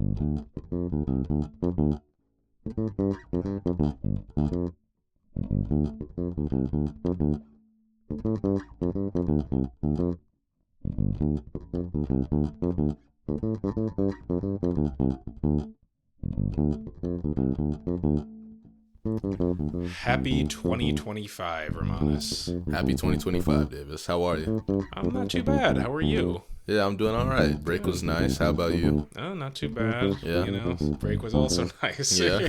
Happy 2025, Romanus. Happy 2025, Davis. How are you? I'm not too bad. How are you? Yeah, I'm doing all right. Break was nice. How about you? Oh, not too bad. Yeah. You know, break was also nice. Yeah.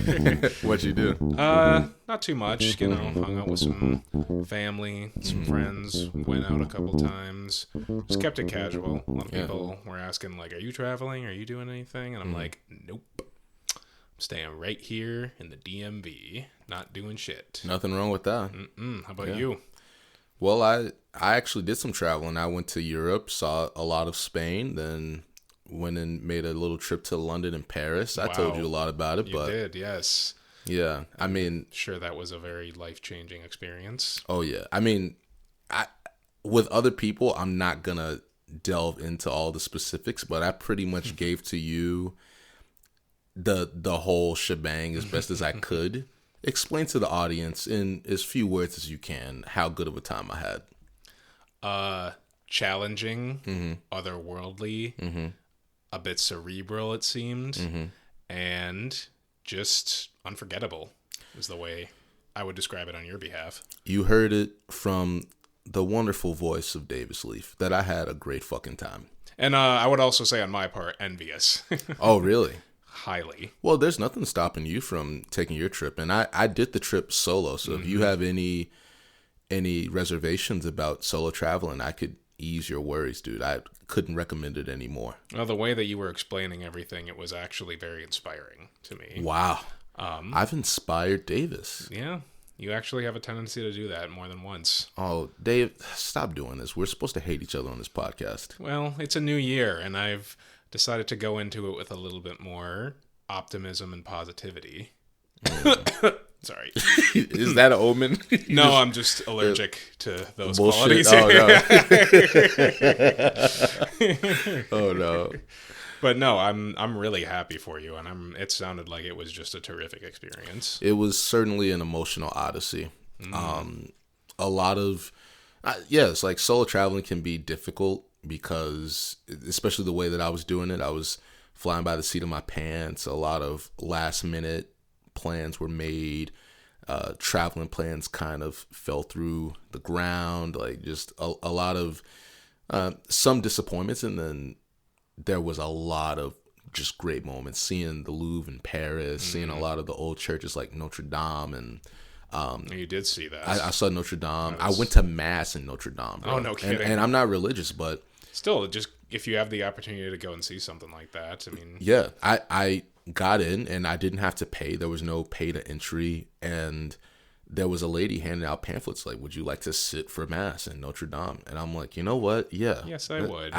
What'd you do? Not too much. You know, hung out with some family, some friends, went out a couple times. Just kept it casual. A lot of people were asking, like, are you traveling? Are you doing anything? And I'm like, nope. I'm staying right here in the DMV, not doing shit. Nothing wrong with that. How about you? Well, I actually did some traveling. I went to Europe, saw a lot of Spain, then went and made a little trip to London and Paris. I told you a lot about it, You but did, yes. yeah, I mean, Sure, that was a very life-changing experience. oh yeah. I mean, with other people, I'm not gonna delve into all the specifics, but I pretty much gave to you the whole shebang as best as I could. Explain to the audience in as few words as you can how good of a time I had. Challenging, otherworldly, a bit cerebral, it seemed, and just unforgettable is the way I would describe it on your behalf. You heard it from the wonderful voice of Davis Leaf that I had a great fucking time. And I would also say on my part, envious. Oh, really? Highly. Well, there's nothing stopping you from taking your trip, and I did the trip solo. So if you have any reservations about solo traveling, I could ease your worries, dude. I couldn't recommend it anymore. Well, the way that you were explaining everything, it was actually very inspiring to me. Wow. I've inspired Davis. Yeah, you actually have a tendency to do that more than once. Oh, Dave, stop doing this. We're supposed to hate each other on this podcast. Well, it's a new year, and I've decided to go into it with a little bit more optimism and positivity. Sorry. Is that an omen? No, I'm just allergic to those Bullshit. qualities. Oh no. But no, I'm really happy for you, and it sounded like it was just a terrific experience. It was certainly an emotional odyssey. A lot of it's like solo traveling can be difficult because, especially the way that I was doing it, I was flying by the seat of my pants. A lot of last minute plans were made. Traveling plans kind of fell through the ground. Like just a lot of some disappointments, and then there was a lot of just great moments. Seeing the Louvre in Paris, seeing a lot of the old churches like Notre Dame, and You did see that. I saw Notre Dame. I went to mass in Notre Dame, bro. Oh, no kidding. And I'm not religious, but Still, just if you have the opportunity to go and see something like that, I mean... yeah, I got in and I didn't have to pay. There was no pay to entry, and there was a lady handing out pamphlets like, would you like to sit for mass in Notre Dame? And I'm like, you know what? Yeah. Yes, I would.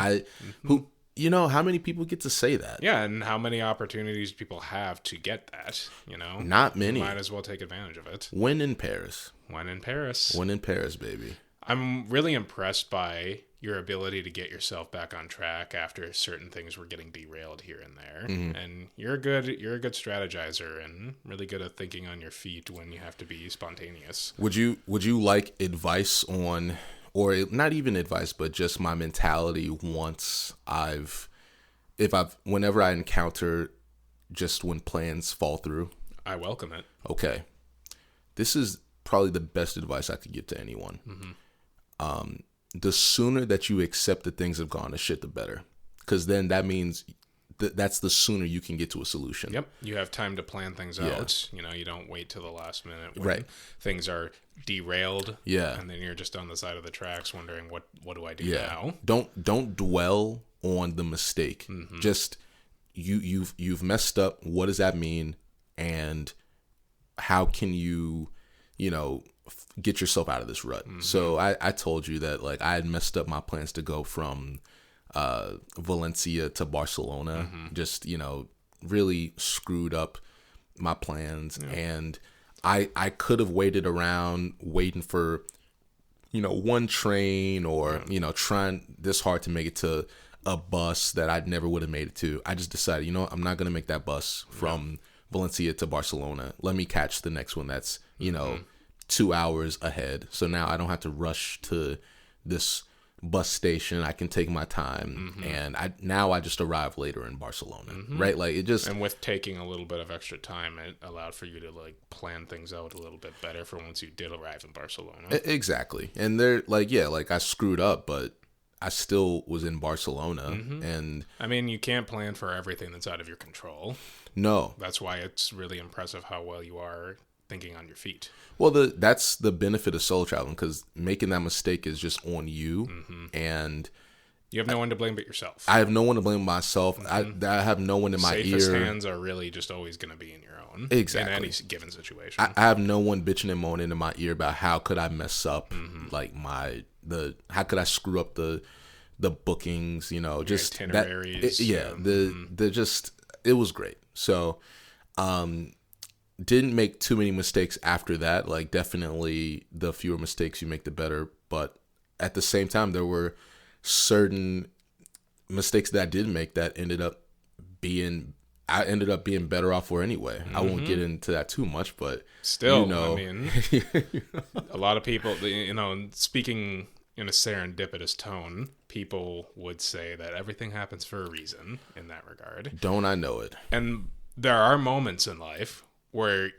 You know, how many people get to say that? Yeah, and how many opportunities people have to get that, you know? Not many. Might as well take advantage of it. When in Paris. When in Paris. When in Paris, baby. I'm really impressed by your ability to get yourself back on track after certain things were getting derailed here and there. And you're a good strategizer and really good at thinking on your feet when you have to be spontaneous. Would you like advice on, or not even advice, but just my mentality whenever I encounter just when plans fall through? I welcome it. Okay. This is probably the best advice I could give to anyone. The sooner that you accept that things have gone to shit, the better. Because then that means that's the sooner you can get to a solution. Yep. You have time to plan things out. You know, you don't wait till the last minute when things are derailed. Yeah. And then you're just on the side of the tracks wondering, what do I do now? Don't dwell on the mistake. Just you've messed up. What does that mean? And how can you get yourself out of this rut? So I told you that like I had messed up my plans to go from Valencia to Barcelona. Just really screwed up my plans. And I could have waited around waiting for one train or trying this hard to make it to a bus that I never would have made it to. I just decided, you know what? I'm not going to make that bus from Valencia to Barcelona. Let me catch the next one that's, 2 hours ahead. So now I don't have to rush to this bus station. I can take my time, and I just arrive later in Barcelona, right? Like it just, and with taking a little bit of extra time, it allowed for you to like plan things out a little bit better for once you did arrive in Barcelona. Exactly. And they're like, yeah, like I screwed up, but I still was in Barcelona, and I mean, you can't plan for everything that's out of your control. no. That's why it's really impressive how well you are thinking on your feet. Well, that's the benefit of solo traveling, because making that mistake is just on you, and you have no one to blame but yourself. I have no one to blame myself. I have no one in my Safest ear. hands are really just always going to be in your own. Exactly. In any given situation. I have no one bitching and moaning in my ear about how could I mess up, like how could I screw up the bookings, just itineraries. It was great. So, didn't make too many mistakes after that. Like, definitely the fewer mistakes you make, the better. But at the same time, there were certain mistakes that I did make that ended up being better off for anyway. I won't get into that too much, but still, I mean, a lot of people, speaking in a serendipitous tone, people would say that everything happens for a reason in that regard. Don't I know it? And there are moments in life where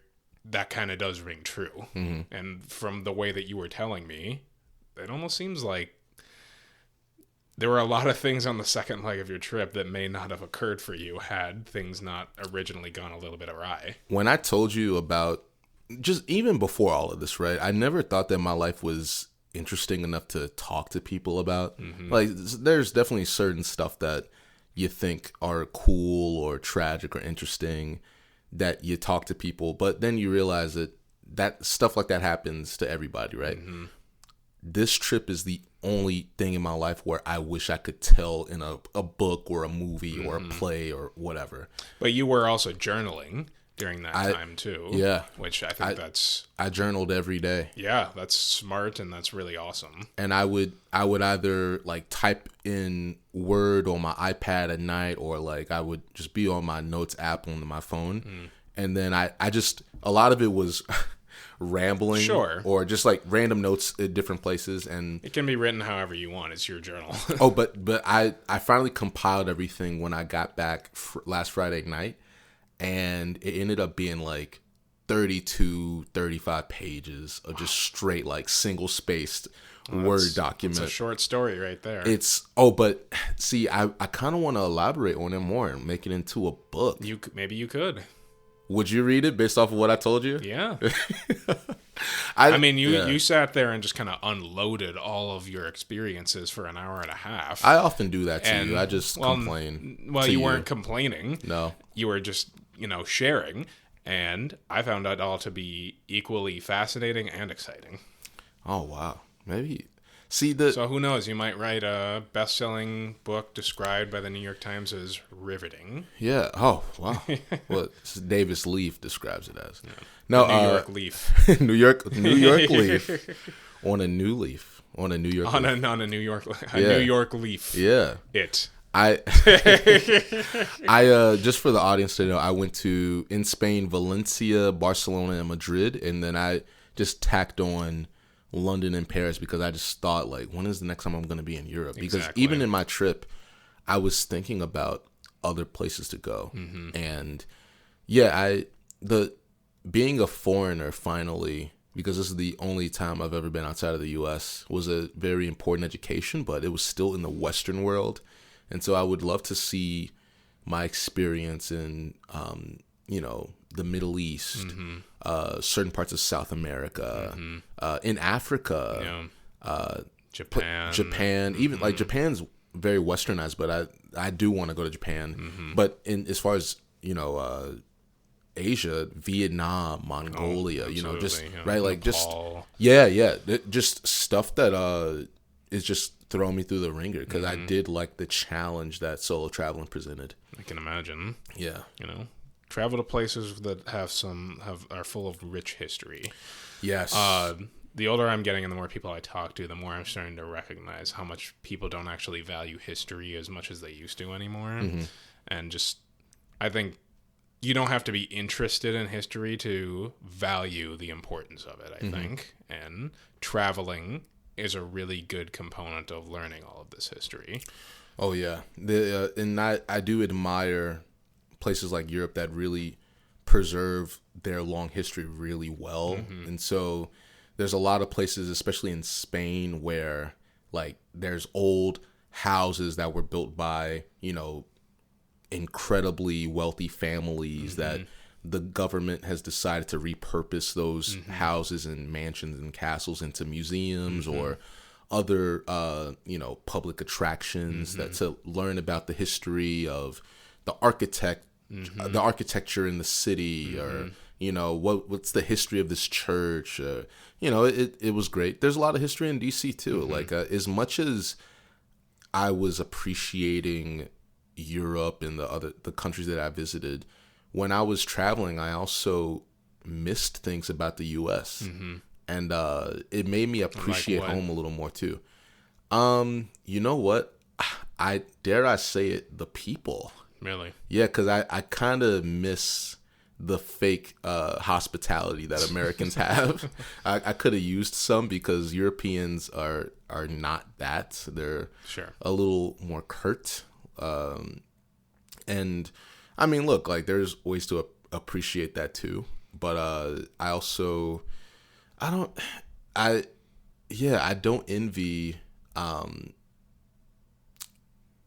that kind of does ring true. And from the way that you were telling me, it almost seems like there were a lot of things on the second leg of your trip that may not have occurred for you had things not originally gone a little bit awry. When I told you about, just even before all of this, right, I never thought that my life was interesting enough to talk to people about. Like, there's definitely certain stuff that you think are cool or tragic or interesting that you talk to people, but then you realize that stuff like that happens to everybody, right? This trip is the only thing in my life where I wish I could tell in a book or a movie or a play or whatever. But you were also journaling during that time too. Yeah. Which I think I journaled every day. Yeah, that's smart and that's really awesome. And I would either like type in Word on my iPad at night, or like I would just be on my notes app on my phone. And then I just, a lot of it was rambling, sure, or just like random notes at different places, and it can be written however you want. It's your journal. but I finally compiled everything when I got back last Friday night, and it ended up being like 35 pages of just straight like single spaced Word document. It's a short story right there. But see, I kind of want to elaborate on it more and make it into a book. Maybe you could. Would you read it based off of what I told you? Yeah. I mean, you sat there and just kind of unloaded all of your experiences for an hour and a half. I often do that to you. I just complain. Well, you weren't complaining. No. You were just, sharing. And I found it all to be equally fascinating and exciting. Oh, wow. Maybe. See, so who knows? You might write a best-selling book described by the New York Times as riveting. Yeah. Oh, wow. Well, Davis Leaf describes it as. Yeah. No, New York Leaf. New York Leaf. On a new leaf. On a New York on leaf. On a New York New York Leaf. Yeah. I just for the audience to know, I went to, in Spain, Valencia, Barcelona, and Madrid, and then I just tacked on London and Paris because I just thought, like, when is the next time I'm going to be in Europe? Because even in my trip, I was thinking about other places to go. And yeah, being a foreigner finally, because this is the only time I've ever been outside of the U.S., was a very important education, but it was still in the Western world. And so I would love to see my experience in, the Middle East, certain parts of South America, in Africa, Japan, even like Japan's very westernized, but I do want to go to Japan. But as far as Asia, Vietnam, Mongolia, right, like Nepal. Just stuff that is just throwing me through the ringer, because I did like the challenge that solo traveling presented. I can imagine. Yeah, travel to places that are full of rich history. Yes. the older I'm getting and the more people I talk to, the more I'm starting to recognize how much people don't actually value history as much as they used to anymore. And just, I think you don't have to be interested in history to value the importance of it, I think. And traveling is a really good component of learning all of this history. Oh, yeah. And I do admire places like Europe that really preserve their long history really well. And so there's a lot of places, especially in Spain, where like there's old houses that were built by, you know, incredibly wealthy families that the government has decided to repurpose those houses and mansions and castles into museums or other, you know, public attractions that to learn about the history of the the architecture in the city, or you know what's the history of this church. You know, it was great. There's a lot of history in DC too. Like as much as I was appreciating Europe and the countries that I visited, when I was traveling, I also missed things about the U.S. And it made me appreciate home a little more too. You know what? I say it, the people. Really? Yeah, because I kind of miss the fake hospitality that Americans have. I could have used some, because Europeans are not that. They're a little more curt. And I mean, look, like there's ways to appreciate that too. But I don't envy.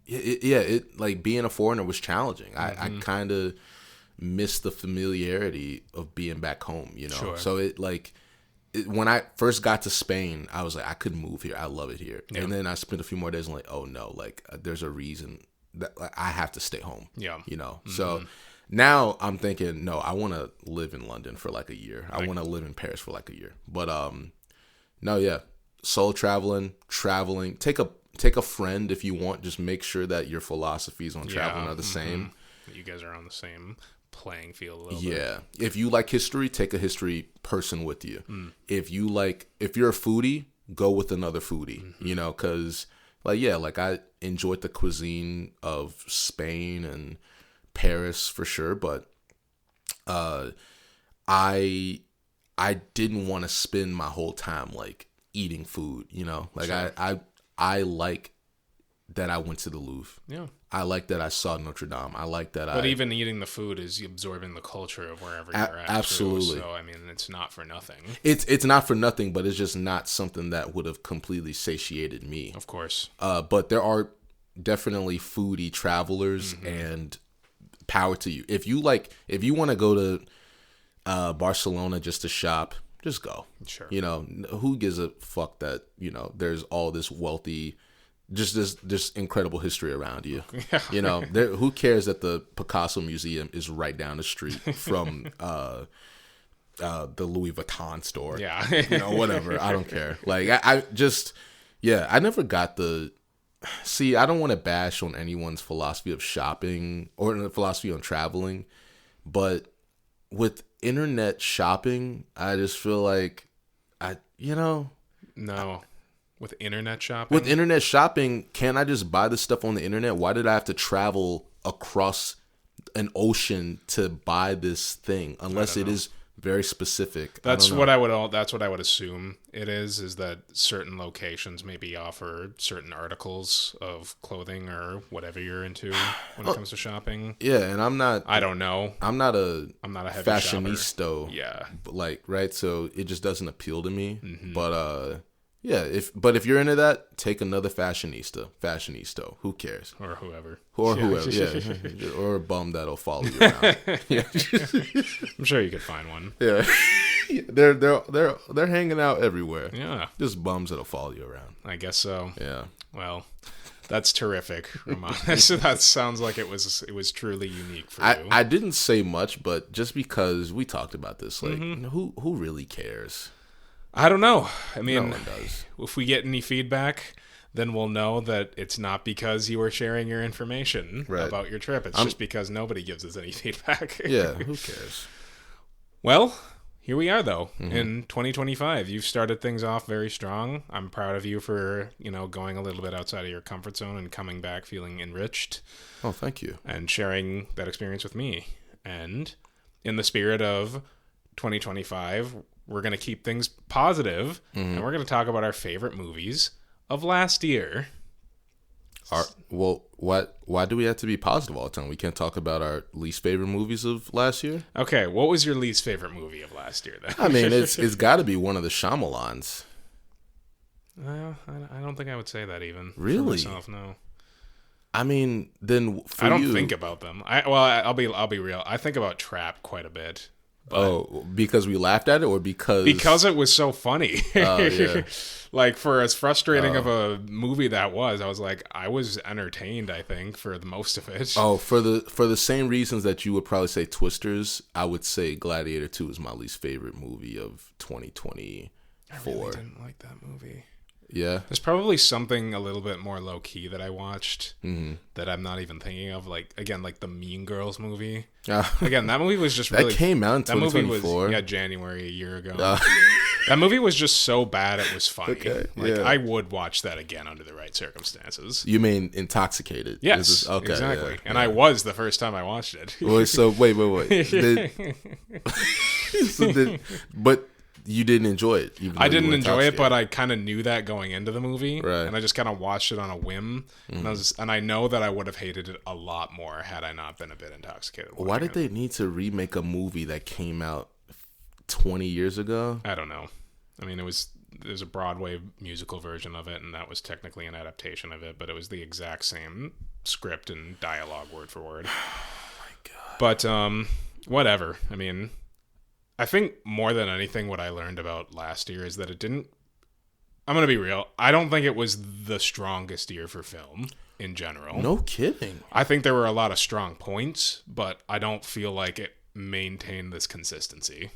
It like being a foreigner was challenging. I kind of miss the familiarity of being back home, you know. So when I first got to Spain, I was like, I could move here. I love it here. And then I spent a few more days and like, oh no, like there's a reason that like, I have to stay home. Yeah, you know. So now I'm thinking, no, I want to live in London for like a year. I want to live in Paris for like a year. But no, yeah, solo traveling. Take a friend if you want. Just make sure that your philosophies on traveling are the same. You guys are on the same playing field a little bit. Yeah. If you like history, take a history person with you. If you're a foodie, go with another foodie, you know, because like I enjoyed the cuisine of Spain and Paris for sure, but I didn't want to spend my whole time like eating food, you know. Like I like that I went to the Louvre. Yeah. I like that I saw Notre Dame. I like that But even eating the food is absorbing the culture of wherever you're at. Absolutely. Too. So, I mean, it's not for nothing. It's not for nothing, but it's just not something that would have completely satiated me. Of course. But there are definitely foodie travelers, and power to you. If you want to go to Barcelona just to shop, just go. Sure. You know, who gives a fuck that, you know, there's all this wealthy, just this incredible history around you. Yeah. You know, who cares that the Picasso Museum is right down the street from the Louis Vuitton store? Yeah. You know, whatever. I don't care. Like, I never got I don't want to bash on anyone's philosophy of shopping or the philosophy on traveling, but with internet shopping, I just feel like No. With internet shopping? With internet shopping, can't I just buy this stuff on the internet? Why did I have to travel across an ocean to buy this thing? Unless it is very specific. That's what I would assume it is that certain locations maybe offer certain articles of clothing or whatever you're into when it comes to shopping. Yeah, and I don't know. I'm not a heavy fashionista. Yeah. Like, right? So it just doesn't appeal to me. But yeah, if you're into that, take another fashionista. Who cares? Or whoever. Yeah. Or a bum that'll follow you around. Yeah. I'm sure you could find one. Yeah. They're hanging out everywhere. Yeah. Just bums that'll follow you around. I guess so. Yeah. Well, that's terrific, Romanus. That sounds like it was truly unique for you. I didn't say much, but just because we talked about this, like who really cares? I don't know. I mean, no one does. If we get any feedback, then we'll know that it's not because you were sharing your information about your trip. It's just because nobody gives us any feedback. Yeah, who cares? Well, here we are, though, in 2025. You've started things off very strong. I'm proud of you for, going a little bit outside of your comfort zone and coming back feeling enriched. Oh, thank you. And sharing that experience with me. And in the spirit of 2025, we're going to keep things positive, and we're going to talk about our favorite movies of last year. Why do we have to be positive all the time? We can't talk about our least favorite movies of last year? Okay, what was your least favorite movie of last year, then? I mean, it's got to be one of the Shyamalans. I don't think I would say that even. Really? For myself, no. I mean, then for I don't you, think about them. I'll be real. I think about Trap quite a bit. Because we laughed at it, or because it was so funny. Yeah. Like, for as frustrating of a movie that was, I was entertained, I think, for the most of it. Oh, for the same reasons that you would probably say Twisters, I would say Gladiator 2 is my least favorite movie of 2024. I really didn't like that movie. Yeah. There's probably something a little bit more low key that I watched that I'm not even thinking of. Like the Mean Girls movie. Again, that movie was just that came out in 2024. That movie was January a year ago. That movie was just so bad it was funny. Okay, I would watch that again under the right circumstances. You mean Intoxicated? Yes, okay, exactly. Yeah, and I was the first time I watched it. Wait. But you didn't enjoy it. I didn't enjoy it, but I kind of knew that going into the movie, right. And I just kind of watched it on a whim, and I know that I would have hated it a lot more had I not been a bit intoxicated. Why did they need to remake a movie that came out 20 years ago? I don't know. I mean, there's a Broadway musical version of it, and that was technically an adaptation of it, but it was the exact same script and dialogue word for word. Oh my god! But whatever. I mean, I think more than anything, what I learned about last year is that it didn't. I'm gonna be real. I don't think it was the strongest year for film in general. No kidding. I think there were a lot of strong points, but I don't feel like it maintained this consistency.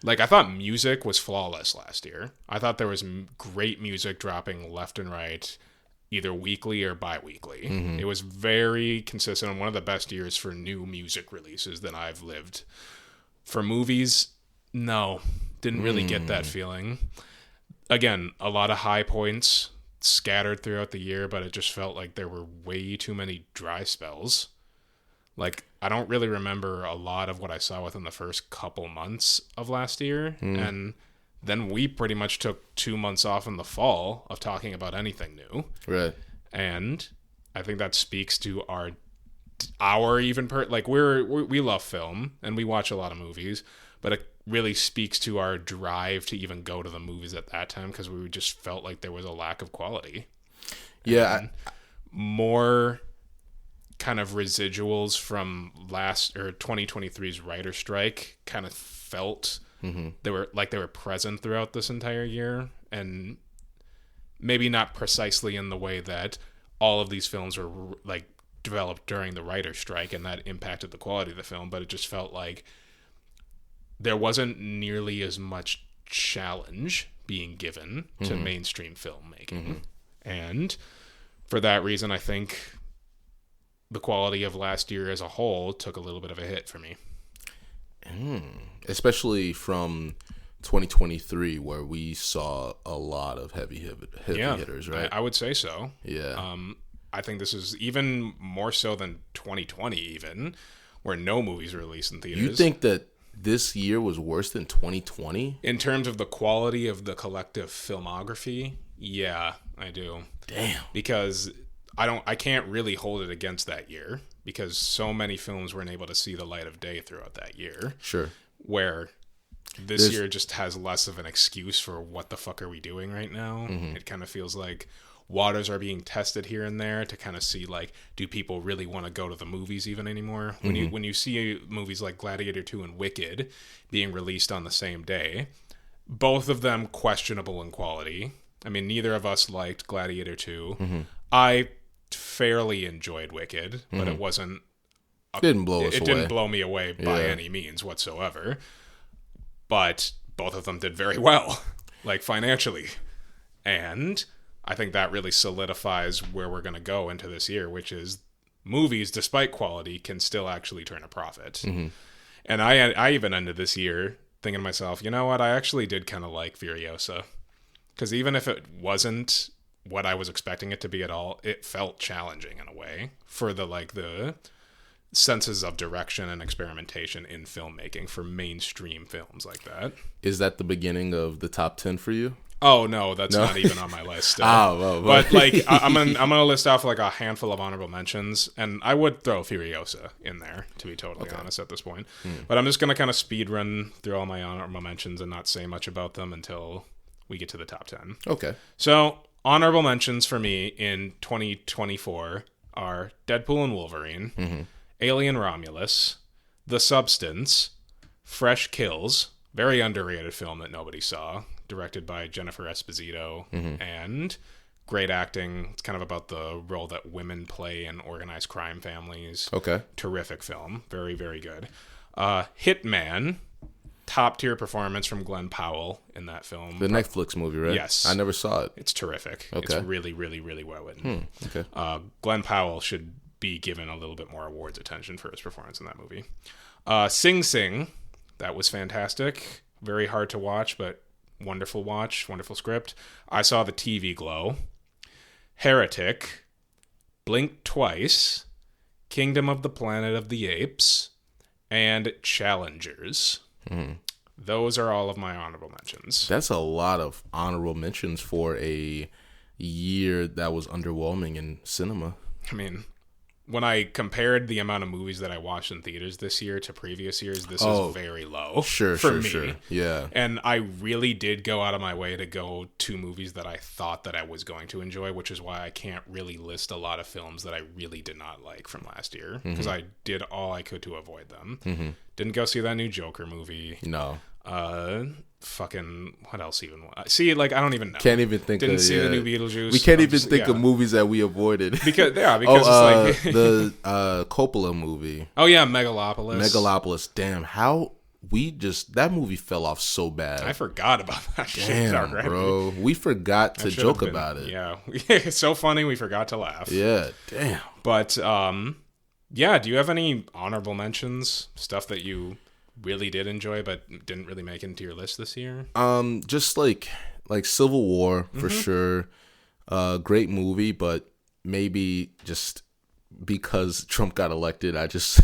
Like, I thought music was flawless last year. I thought there was great music dropping left and right, either weekly or bi-weekly. It was very consistent and one of the best years for new music releases that I've lived. For movies, no. Didn't really get that feeling. Again, a lot of high points scattered throughout the year, but it just felt like there were way too many dry spells. Like, I don't really remember a lot of what I saw within the first couple months of last year. And then we pretty much took 2 months off in the fall of talking about anything new. Right. And I think that speaks to we love film and we watch a lot of movies, but it really speaks to our drive to even go to the movies at that time because we just felt like there was a lack of quality. Yeah. More kind of residuals from 2023's writer strike kind of felt they were present throughout this entire year, and maybe not precisely in the way that all of these films were like developed during the writer strike and that impacted the quality of the film, but it just felt like there wasn't nearly as much challenge being given to mainstream filmmaking. And for that reason, I think the quality of last year as a whole took a little bit of a hit for me. Especially from 2023, where we saw a lot of heavy hitters, right? I would say so. Yeah. I think this is even more so than 2020, even, where no movies were released in theaters. You think that this year was worse than 2020? In terms of the quality of the collective filmography, yeah, I do. Damn. Because I can't really hold it against that year because so many films weren't able to see the light of day throughout that year. Sure. Where this year just has less of an excuse for what the fuck are we doing right now. It kind of feels like waters are being tested here and there to kind of see, like, do people really want to go to the movies even anymore? When you see movies like Gladiator 2 and Wicked being released on the same day, both of them questionable in quality. I mean, neither of us liked Gladiator 2. I fairly enjoyed Wicked, but it wasn't... It didn't blow us away. It didn't blow me away by any means whatsoever. But both of them did very well, like, financially. And I think that really solidifies where we're going to go into this year, which is movies, despite quality, can still actually turn a profit. And I even ended this year thinking to myself, you know what? I actually did kind of like Furiosa. Because even if it wasn't what I was expecting it to be at all, it felt challenging in a way for the senses of direction and experimentation in filmmaking for mainstream films like that. Is that the beginning of the top 10 for you? Oh no, that's not even on my list. Well. But like, I'm gonna list off like a handful of honorable mentions, and I would throw Furiosa in there, to be totally honest at this point. But I'm just gonna kind of speed run through all my honorable mentions and not say much about them until we get to the top 10. Okay. So honorable mentions for me in 2024 are Deadpool and Wolverine, Alien Romulus, The Substance, Fresh Kills, very underrated film that nobody saw, directed by Jennifer Esposito, and great acting. It's kind of about the role that women play in organized crime families. Okay. Terrific film. Very, very good. Hitman, top tier performance from Glenn Powell in that film. The Netflix movie, right? Yes. I never saw it. It's terrific. Okay. It's really, really, really well written. Okay. Glenn Powell should be given a little bit more awards attention for his performance in that movie. Sing Sing, that was fantastic. Very hard to watch, but wonderful watch, wonderful script. I saw The TV Glow, Heretic, Blink Twice, Kingdom of the Planet of the Apes, and Challengers. Those are all of my honorable mentions. That's a lot of honorable mentions for a year that was underwhelming in cinema. I mean, when I compared the amount of movies that I watched in theaters this year to previous years, this is very low for me. Yeah. And I really did go out of my way to go to movies that I thought that I was going to enjoy, which is why I can't really list a lot of films that I really did not like from last year, because I did all I could to avoid them. Didn't go see that new Joker movie. No. Fucking what else even? See, like I don't even know. Can't even think. Didn't see the new Beetlejuice. We can't even think of movies that we avoided because it's like the Coppola movie. Oh yeah, Megalopolis. Damn, how that movie fell off so bad. I forgot about that shit. Damn, bro, we forgot to joke about it. Yeah, it's so funny we forgot to laugh. Yeah, damn. But yeah. Do you have any honorable mentions? Stuff that you really did enjoy but didn't really make it into your list this year? Just like Civil War for sure. Great movie, but maybe just because Trump got elected, I just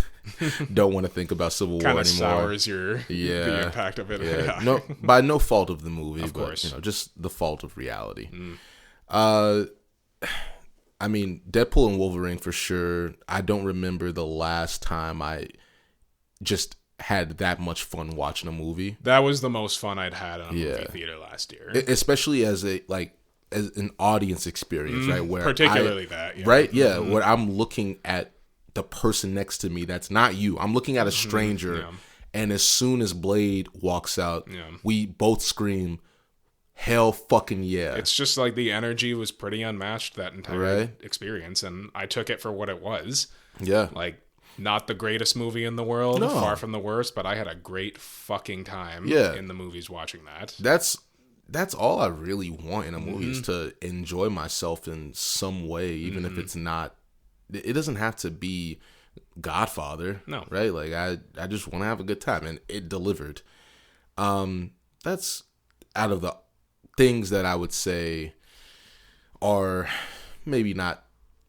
don't want to think about Civil War anymore. Kind of sours the impact of it. Yeah. No, by no fault of the movie, of course. But just the fault of reality. I mean, Deadpool and Wolverine for sure. I don't remember the last time I just had that much fun watching a movie. That was the most fun I'd had in a movie theater last year. Especially as an audience experience, right? Where particularly right? Yeah, where I'm looking at the person next to me that's not you. I'm looking at a stranger, and as soon as Blade walks out, we both scream, hell fucking yeah. It's just like the energy was pretty unmatched that entire experience, and I took it for what it was. Yeah. Like, not the greatest movie in the world, far from the worst, but I had a great fucking time in the movies watching that. That's all I really want in a movie is to enjoy myself in some way, even if it's not. It doesn't have to be Godfather, no, right? Like I just want to have a good time, and it delivered. That's out of the things that I would say are maybe not.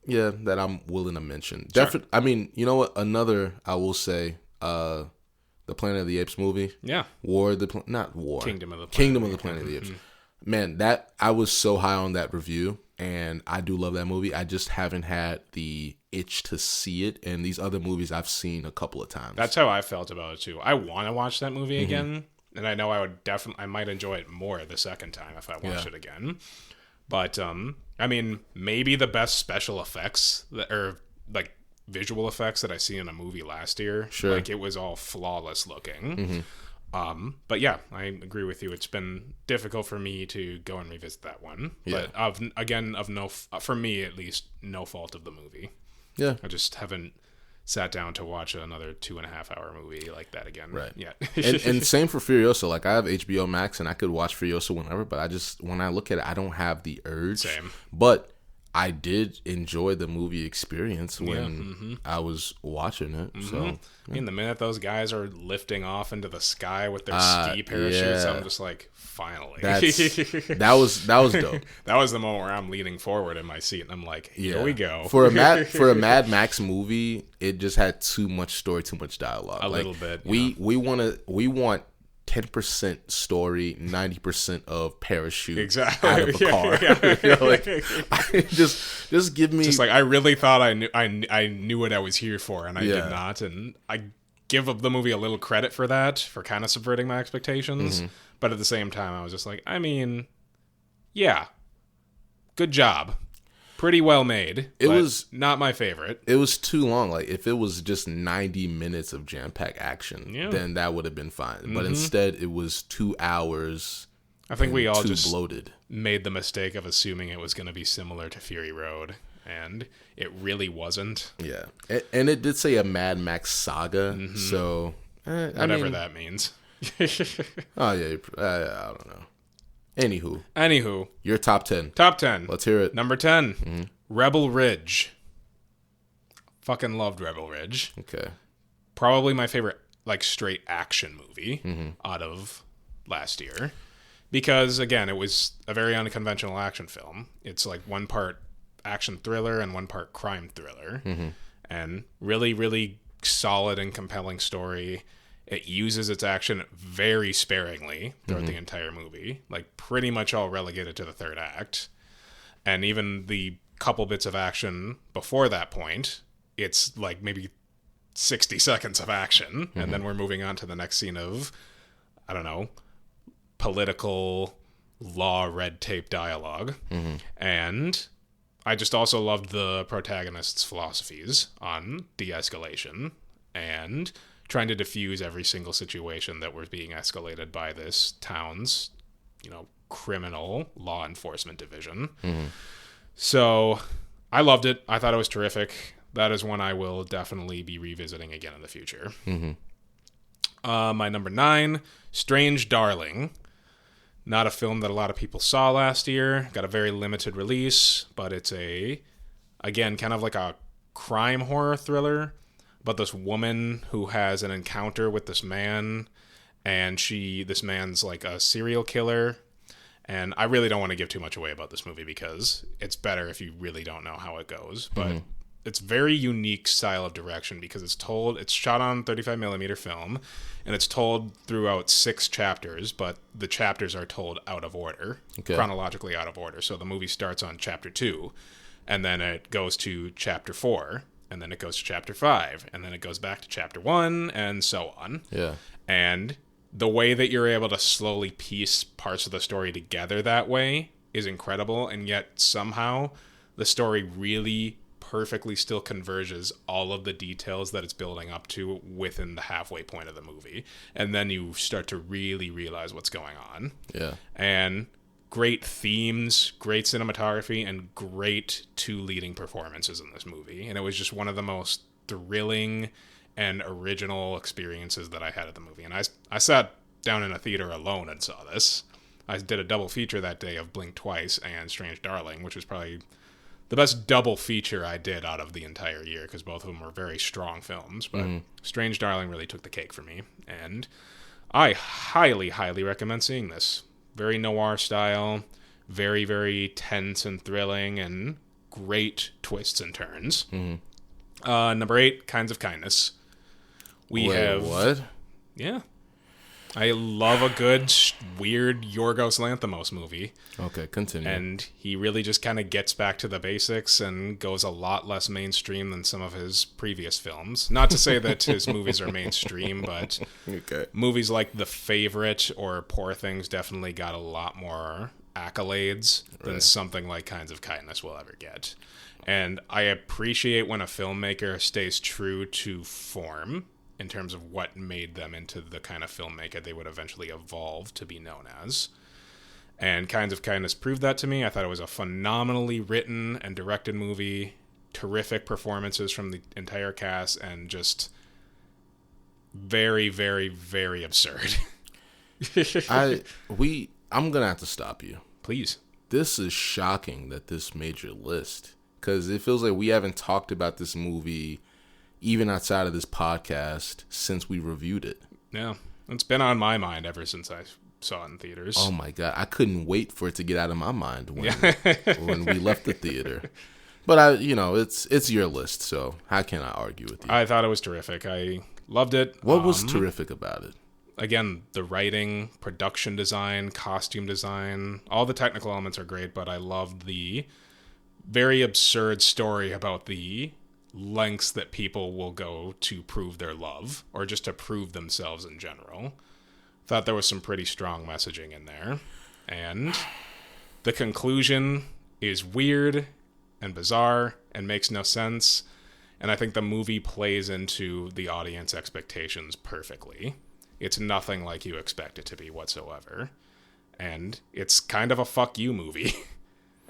Yeah, that I'm willing to mention. Definitely. I mean, you know what? Another I will say, the Planet of the Apes movie. Yeah. Not War. Kingdom of the Planet of the Apes. Man, that I was so high on that review, and I do love that movie. I just haven't had the itch to see it, and these other movies I've seen a couple of times. That's how I felt about it too. I want to watch that movie again, and I know I might enjoy it more the second time if I watch it again. But I mean, maybe the best special effects or like visual effects that I see in a movie last year. Sure. Like it was all flawless looking. But yeah, I agree with you. It's been difficult for me to go and revisit that one. Yeah. But for me at least, no fault of the movie. Yeah. I just haven't sat down to watch another 2.5 hour movie like that again. Right. Yeah. and same for Furiosa. Like I have HBO Max and I could watch Furiosa whenever, but when I look at it, I don't have the urge. Same. But I did enjoy the movie experience when I was watching it. So I mean, the minute those guys are lifting off into the sky with their ski parachutes, I'm just like, finally. that was dope. That was the moment where I'm leaning forward in my seat, and I'm like, here we go. For a Mad Max movie, it just had too much story, too much dialogue. A little bit. We want 10% story, 90% of parachute out of a car. Just give me. Just like, I really thought I knew what I was here for, and I did not. And I give the movie a little credit for that, for kind of subverting my expectations. But at the same time, I was just like, I mean, yeah, good job. Pretty well made. It was not my favorite. It was too long. Like, if it was just 90 minutes of jam-packed action, then that would have been fine. But instead, it was 2 hours. I think we all just bloated. Made the mistake of assuming it was going to be similar to Fury Road, and it really wasn't. Yeah, and it did say a Mad Max saga, so whatever that means. Oh yeah, I don't know. Anywho, your top 10. Top 10. Let's hear it. Number 10, Rebel Ridge. Fucking loved Rebel Ridge. Okay. Probably my favorite, like, straight action movie out of last year. Because, again, it was a very unconventional action film. It's like one part action thriller and one part crime thriller. And really, really solid and compelling story. It uses its action very sparingly throughout the entire movie, like pretty much all relegated to the third act. And even the couple bits of action before that point, it's like maybe 60 seconds of action. And then we're moving on to the next scene of, I don't know, political law, red tape dialogue. And I just also loved the protagonist's philosophies on de-escalation and trying to diffuse every single situation that was being escalated by this town's, criminal law enforcement division. So I loved it. I thought it was terrific. That is one I will definitely be revisiting again in the future. My number 9, Strange Darling. Not a film that a lot of people saw last year. Got a very limited release, but it's again, kind of like a crime horror thriller. But this woman who has an encounter with this man, and this man's like a serial killer. And I really don't want to give too much away about this movie because it's better if you really don't know how it goes. But it's very unique style of direction because it's shot on 35mm film, and it's told throughout 6 chapters, but the chapters are told out of order, chronologically out of order. So the movie starts on chapter 2, and then it goes to chapter 4. And then it goes to chapter 5, and then it goes back to chapter 1, and so on. Yeah. And the way that you're able to slowly piece parts of the story together that way is incredible, and yet somehow the story really perfectly still converges all of the details that it's building up to within the halfway point of the movie. And then you start to really realize what's going on. Yeah. And great themes, great cinematography, and great 2 leading performances in this movie. And it was just one of the most thrilling and original experiences that I had at the movie. And I sat down in a theater alone and saw this. I did a double feature that day of Blink Twice and Strange Darling, which was probably the best double feature I did out of the entire year because both of them were very strong films. But Strange Darling really took the cake for me. And I highly, highly recommend seeing this. Very noir style, very, very tense and thrilling, and great twists and turns. Number 8, Kinds of Kindness. What? Yeah. I love a good, weird Yorgos Lanthimos movie. Okay, continue. And he really just kind of gets back to the basics and goes a lot less mainstream than some of his previous films. Not to say that his movies are mainstream, but movies like The Favorite or Poor Things definitely got a lot more accolades than something like Kinds of Kindness will ever get. And I appreciate when a filmmaker stays true to form in terms of what made them into the kind of filmmaker they would eventually evolve to be known as. And Kinds of Kindness proved that to me. I thought it was a phenomenally written and directed movie, terrific performances from the entire cast, and just very, very, very absurd. I'm gonna have to stop you. Please. this is shocking that this made your list, because it feels like we haven't talked about this movie even outside of this podcast since we reviewed it. Yeah, it's been on my mind ever since I saw it in theaters. Oh my God, I couldn't wait for it to get out of my mind when we left the theater. But it's your list, so how can I argue with you? I thought it was terrific. I loved it. What was terrific about it? Again, the writing, production design, costume design, all the technical elements are great, but I loved the very absurd story about the lengths that people will go to prove their love, or just to prove themselves in general. Thought there was some pretty strong messaging in there. And the conclusion is weird and bizarre and makes no sense. And I think the movie plays into the audience expectations perfectly. It's nothing like you expect it to be whatsoever. And it's kind of a fuck you movie.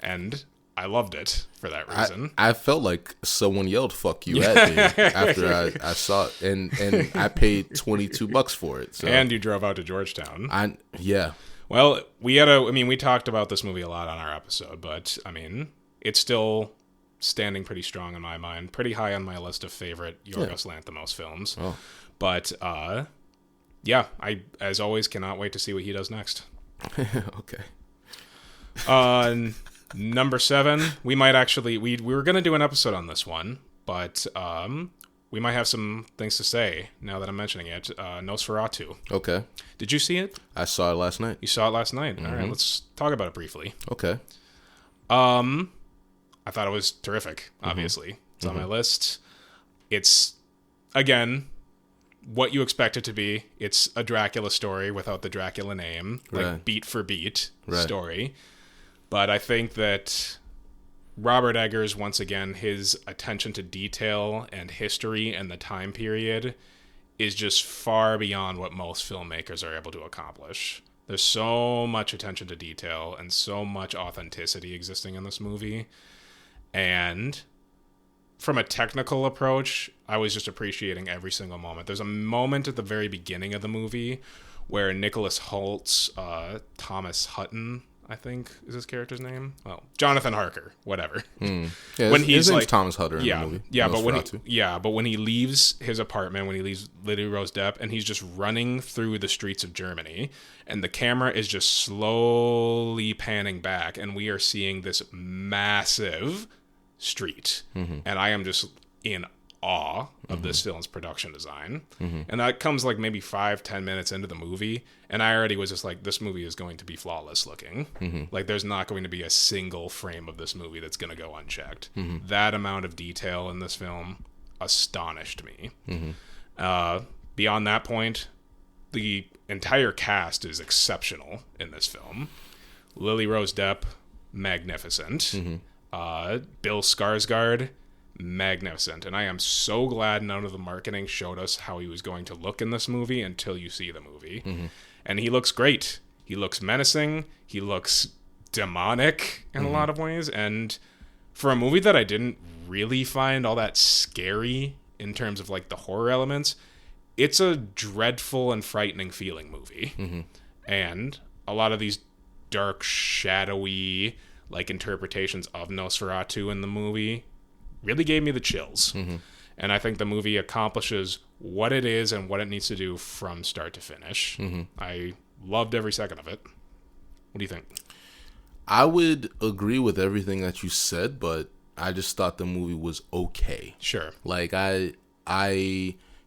And I loved it for that reason. I felt like someone yelled "fuck you" at me after I saw it, and I paid $22 for it. So. And you drove out to Georgetown. Yeah. Well, we talked about this movie a lot on our episode, but it's still standing pretty strong in my mind, pretty high on my list of favorite Yorgos Lanthimos films. Oh. But yeah, I as always cannot wait to see what he does next. Okay. Number 7, we might actually we were going to do an episode on this one, but we might have some things to say now that I'm mentioning it. Nosferatu. Okay. Did you see it? I saw it last night. You saw it last night. Mm-hmm. All right, let's talk about it briefly. Okay. I thought it was terrific, obviously. Mm-hmm. It's on my list. It's, again, what you expect it to be. It's a Dracula story without the Dracula name, like beat for beat story. But I think that Robert Eggers, once again, his attention to detail and history and the time period is just far beyond what most filmmakers are able to accomplish. There's so much attention to detail and so much authenticity existing in this movie. And from a technical approach, I was just appreciating every single moment. There's a moment at the very beginning of the movie where Nicholas Holt's Thomas Hutton, I think is his character's name. Well, Jonathan Harker, whatever. Yeah, when his name's Thomas Hutter in the movie. But when he leaves his apartment, when he leaves Lily Rose Depp, and he's just running through the streets of Germany, and the camera is just slowly panning back, and we are seeing this massive street, and I am just in awe of this film's production design. And that comes like maybe 5-10 minutes into the movie, and I already was just like, this movie is going to be flawless looking. Like there's not going to be a single frame of this movie that's going to go unchecked. That amount of detail in this film astonished me. Beyond that point, the entire cast is exceptional in this film. Lily Rose Depp, magnificent. Bill Skarsgård, magnificent. And I am so glad none of the marketing showed us how he was going to look in this movie until you see the movie. And he looks great. He looks menacing. He looks demonic in a lot of ways. And for a movie that I didn't really find all that scary in terms of like the horror elements, it's a dreadful and frightening feeling movie. And a lot of these dark, shadowy like interpretations of Nosferatu in the movie really gave me the chills. And I think the movie accomplishes what it is and what it needs to do from start to finish. I loved every second of it. What do you think? I would agree with everything that you said, but I just thought the movie was okay. Sure. Like I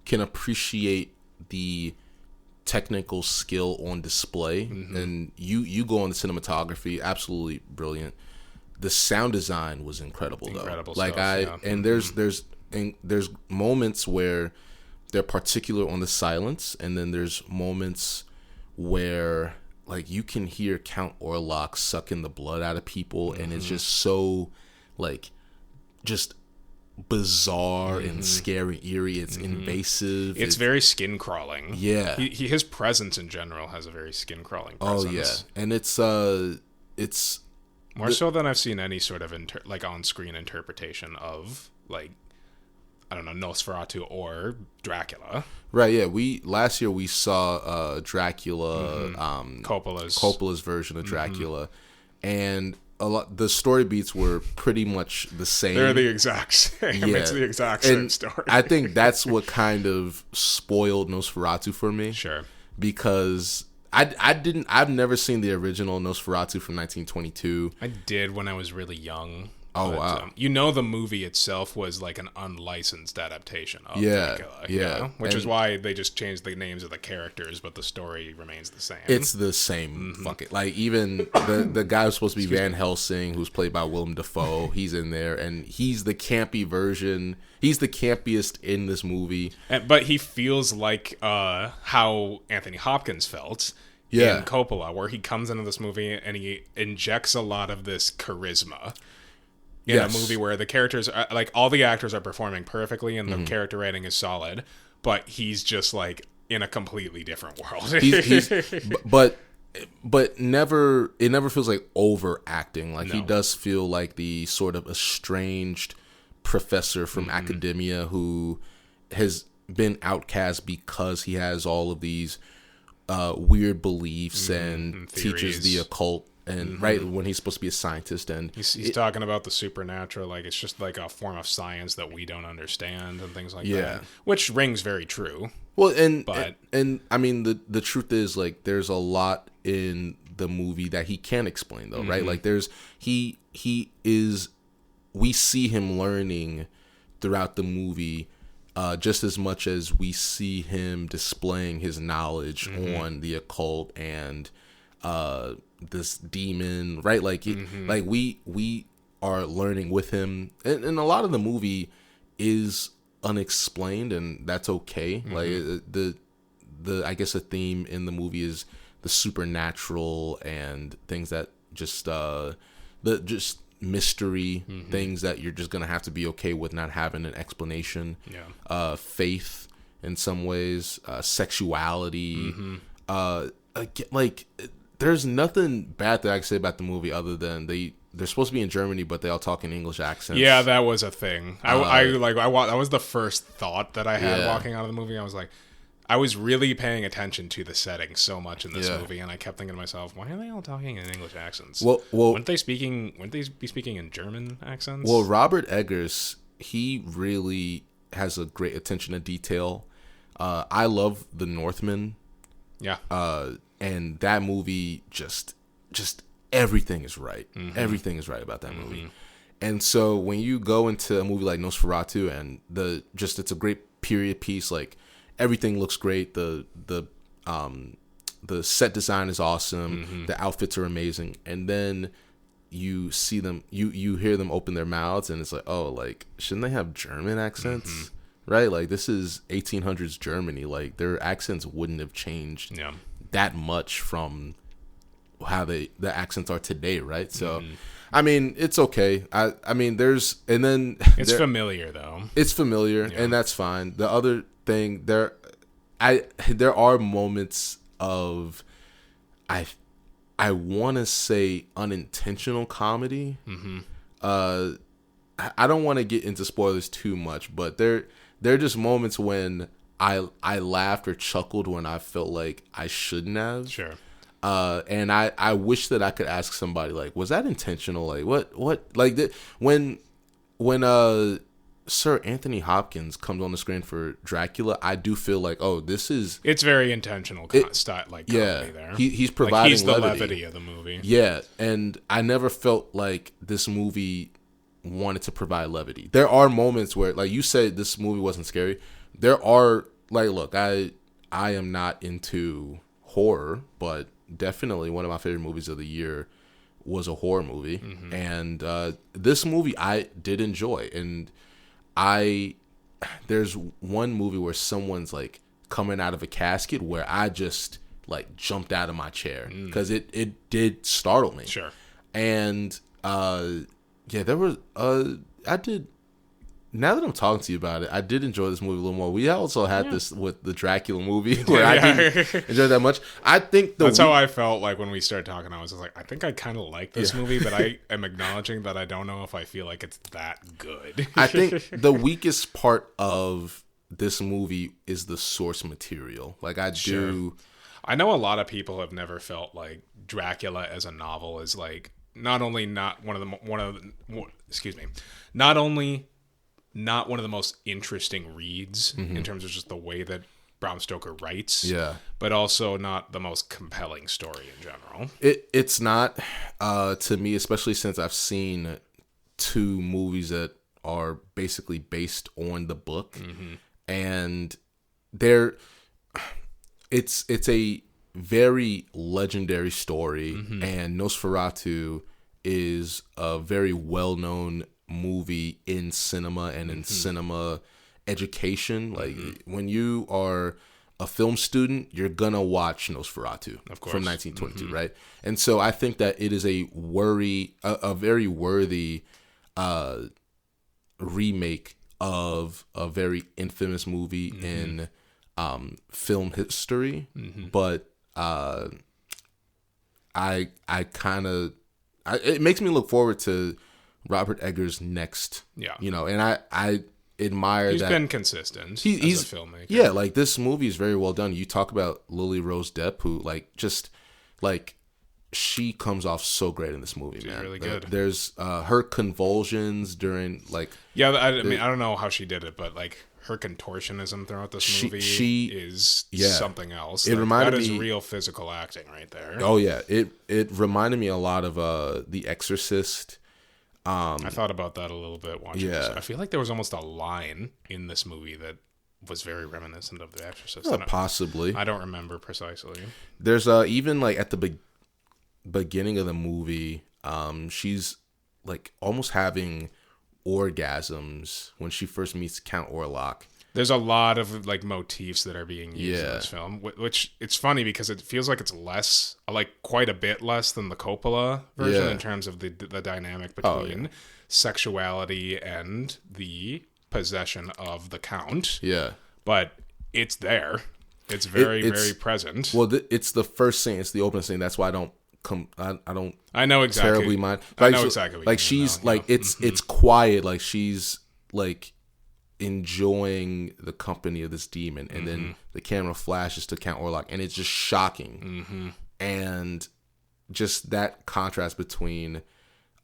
can appreciate the technical skill on display, and you go on the cinematography, absolutely brilliant. The sound design was incredible though. Like stuff, and there's moments where they're particular on the silence, and then there's moments where like you can hear Count Orlok sucking the blood out of people, and it's just so like just bizarre and scary, eerie. It's invasive. It's very skin crawling. Yeah, his presence in general has a very skin crawling presence. Oh yeah, and it's more so than I've seen any sort of like on screen interpretation of like, I don't know, Nosferatu or Dracula. Right. Yeah. Last year we saw Dracula, Coppola's Version of Dracula, and a lot. The story beats were pretty much the same. They're the exact same. Yeah. It's the exact same And story. I think that's what kind of spoiled Nosferatu for me. Sure. Because I've never seen the original Nosferatu from 1922. I did when I was really young. Oh, wow. The movie itself was like an unlicensed adaptation of Dracula. Yeah. Which is why they just changed the names of the characters, but the story remains the same. It's the same. Fuck it. Like, even the guy who's supposed to be Van Helsing, who's played by Willem Dafoe, he's in there, and he's the campy version. He's the campiest in this movie. But he feels like how Anthony Hopkins felt in Coppola, where he comes into this movie and he injects a lot of this charisma. In a movie where the characters are, like, all the actors are performing perfectly and the character writing is solid, but he's just like in a completely different world. But never, it never feels like overacting. Like, he does feel like the sort of estranged professor from academia who has been outcast because he has all of these weird beliefs and teaches the occult. And right when he's supposed to be a scientist, and he's talking about the supernatural, like it's just like a form of science that we don't understand and things like that, which rings very true. Well, and I mean the truth is, like, there's a lot in the movie that he can't explain though, right? Like, we see him learning throughout the movie just as much as we see him displaying his knowledge on the occult and this demon, right? Like, like we are learning with him, and a lot of the movie is unexplained, and that's okay. Like, the I guess the theme in the movie is the supernatural and things that just just mystery, things that you're just gonna have to be okay with not having an explanation. Faith in some ways, sexuality, like, there's nothing bad that I can say about the movie other than they're supposed to be in Germany, but they all talk in English accents. Yeah, that was a thing. That was the first thought that I had walking out of the movie. I was like, I was really paying attention to the setting so much in this movie, and I kept thinking to myself, why are they all talking in English accents? Well, wouldn't they be speaking in German accents? Well, Robert Eggers, he really has a great attention to detail. I love The Northman. Yeah. And that movie, just everything is right. Everything is right about that movie. And so when you go into a movie like Nosferatu, and it's a great period piece, like, everything looks great. The set design is awesome. The outfits are amazing. And then you see them, you hear them open their mouths, and it's like, oh, like, shouldn't they have German accents? Right? Like, this is 1800s Germany. Like, their accents wouldn't have changed that much from how the accents are today, right? So, I mean, it's okay. I mean, it's familiar though. It's familiar, and that's fine. The other thing, there are moments of, I want to say, unintentional comedy. I don't want to get into spoilers too much, but there are just moments when I laughed or chuckled when I felt like I shouldn't have. Sure. And I wish that I could ask somebody, like, was that intentional? Like, what? Like, when Sir Anthony Hopkins comes on the screen for Dracula, I do feel like, oh, it's very intentional style, like, comedy there. He's providing, like, he's the levity of the movie. Yeah, and I never felt like this movie wanted to provide levity. There are moments where, like you said, this movie wasn't scary. There are, like, look, I am not into horror, but definitely one of my favorite movies of the year was a horror movie. And this movie I did enjoy. And there's one movie where someone's, like, coming out of a casket where I just, like, jumped out of my chair because it did startle me. Sure. And there was I did. Now that I'm talking to you about it, I did enjoy this movie a little more. We also had this with the Dracula movie where I didn't enjoy it that much. I think that's how I felt like when we started talking. I was just like, I think I kind of like this movie, but I am acknowledging that I don't know if I feel like it's that good. I think the weakest part of this movie is the source material. Like, I know a lot of people have never felt like Dracula as a novel is, like, not only not one of the excuse me, not only not one of the most interesting reads in terms of just the way that Bram Stoker writes, but also not the most compelling story in general. It's not to me, especially since I've seen 2 movies that are basically based on the book, and it's a very legendary story, and Nosferatu is a very well-known movie in cinema and in cinema education. Like when you are a film student, you're gonna watch Nosferatu from 1922, right? And so I think that it is a very worthy remake of a very infamous movie in film history, but it makes me look forward to Robert Eggers' next, and I admire he's that. He's been consistent as a filmmaker. Yeah, like this movie is very well done. You talk about Lily Rose Depp, who she comes off so great in this movie, man. Really good. There's her convulsions during I mean, I don't know how she did it, but like her contortionism throughout this movie is something else. It reminded that me, is real physical acting right there. Oh yeah, it reminded me a lot of The Exorcist. I thought about that a little bit watching this. I feel like there was almost a line in this movie that was very reminiscent of The Exorcist. Possibly. I don't remember precisely. There's even like at the beginning of the movie, she's like almost having orgasms when she first meets Count Orlok. There's a lot of like motifs that are being used in this film, which it's funny because it feels like it's less, like quite a bit less than the Coppola version in terms of the dynamic between sexuality and the possession of the Count. Yeah, but it's there. It's very present. Well, it's the first scene. It's the opening scene. That's why I don't. I know exactly. Terribly mind. I know exactly. Like she's like it's quiet. Like she's like enjoying the company of this demon, and then the camera flashes to Count Orlok, and it's just shocking. And just that contrast between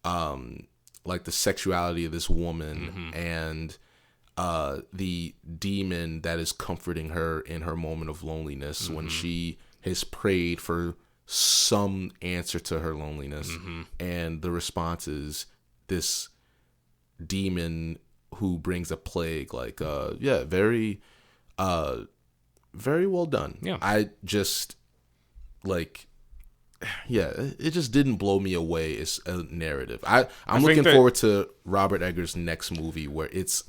like the sexuality of this woman and the demon that is comforting her in her moment of loneliness when she has prayed for some answer to her loneliness, and the response is this demon who brings a plague. Like very very well done. I just it just didn't blow me away as a narrative. I'm looking forward to Robert Eggers' next movie where it's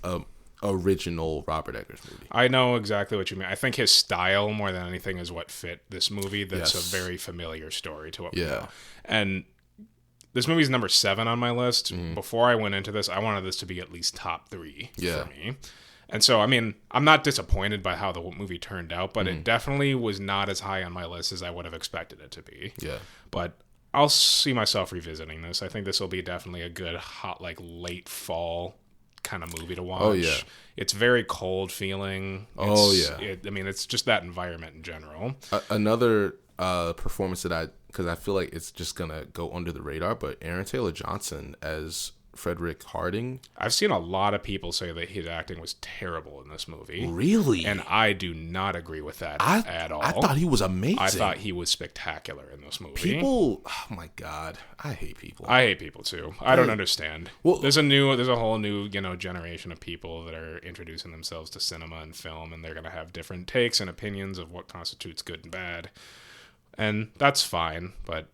original Robert Eggers movie. I know exactly what you mean. I think his style more than anything is what fit this movie. That's a very familiar story to what we know. And this movie's number 7 on my list. Before I went into this, I wanted this to be at least top 3 for me. And so, I mean, I'm not disappointed by how the movie turned out, but it definitely was not as high on my list as I would have expected it to be. But I'll see myself revisiting this. I think this will be definitely a good hot, like late fall kind of movie to watch. It's very cold feeling. I mean, it's just that environment in general. Another performance that because I feel like it's just gonna go under the radar, but Aaron Taylor Johnson as Frederick Harding. I've seen a lot of people say that his acting was terrible in this movie. Really? And I do not agree with that at all. I thought he was amazing. I thought he was spectacular in this movie. People, oh my God, I hate people. I hate people too. I don't understand. Well, there's a whole new, generation of people that are introducing themselves to cinema and film, and they're going to have different takes and opinions of what constitutes good and bad. And that's fine, but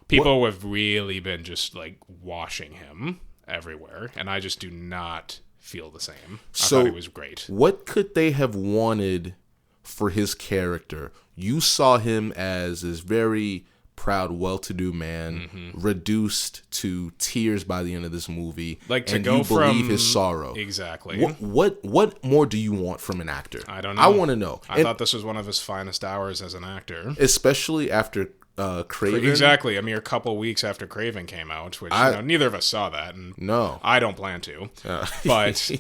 people have really been just like washing him everywhere, and I just do not feel the same. I thought he was great. What could they have wanted for his character? You saw him as this very proud, well-to-do man, reduced to tears by the end of this movie, like to and go you from believe his sorrow. Exactly. What more do you want from an actor? I don't know. I want to know. I thought this was one of his finest hours as an actor, especially after Craven. Exactly. A mere couple weeks after Craven came out, which neither of us saw that, and no, I don't plan to. But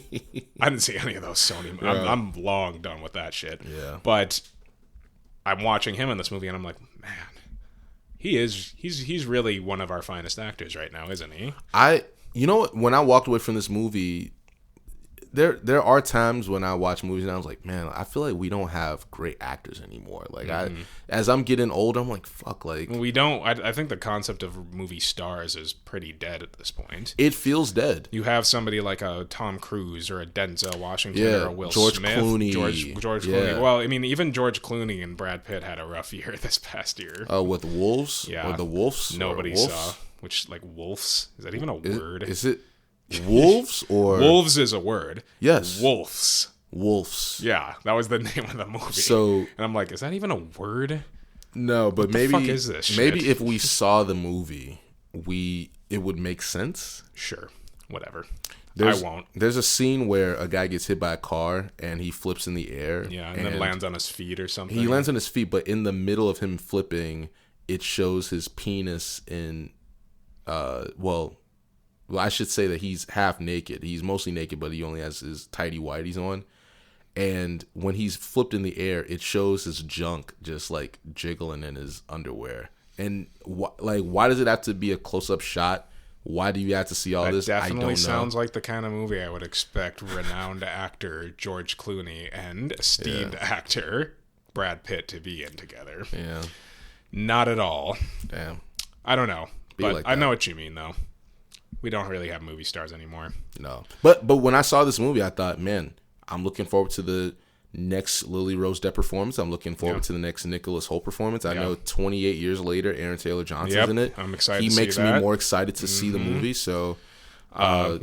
I didn't see any of those Sony. I'm long done with that shit. Yeah. But I'm watching him in this movie, and I'm like, man, He's really one of our finest actors right now, isn't he? You know what? When I walked away from this movie, there are times when I watch movies and I was like, man, I feel like we don't have great actors anymore. Like as I'm getting older, I'm like, fuck, like we don't. I think the concept of movie stars is pretty dead at this point. It feels dead. You have somebody like a Tom Cruise or a Denzel Washington or a Will George Smith, Clooney. George Clooney. Well, I mean, even George Clooney and Brad Pitt had a rough year this past year. With Wolves, yeah, or the Wolves. Nobody saw. Which like wolves? Is that even a word? Is it? Wolves or wolves is a word. Yes. Wolves. Yeah, that was the name of the movie. So, and I'm like, is that even a word? No, but what the fuck is this shit? Maybe if we saw the movie, it would make sense. Sure, whatever. I won't. There's a scene where a guy gets hit by a car and he flips in the air. Yeah, and then lands on his feet or something. He lands on his feet, but in the middle of him flipping, it shows his penis in. Well, I should say that he's half naked. He's mostly naked, but he only has his tighty whities on. And when he's flipped in the air, it shows his junk just like jiggling in his underwear. And why does it have to be a close-up shot? Why do you have to see all this? That definitely I don't know. Sounds like the kind of movie I would expect renowned actor George Clooney and esteemed actor Brad Pitt to be in together. Yeah. Not at all. Damn. I don't know. But like I know what you mean, though. We don't really have movie stars anymore. No. But when I saw this movie, I thought, man, I'm looking forward to the next Lily Rose Depp performance. I'm looking forward to the next Nicholas Hoult performance. I know 28 years later, Aaron Taylor Johnson's in it. I'm excited He to see makes that. me more excited to see the movie. So, Bill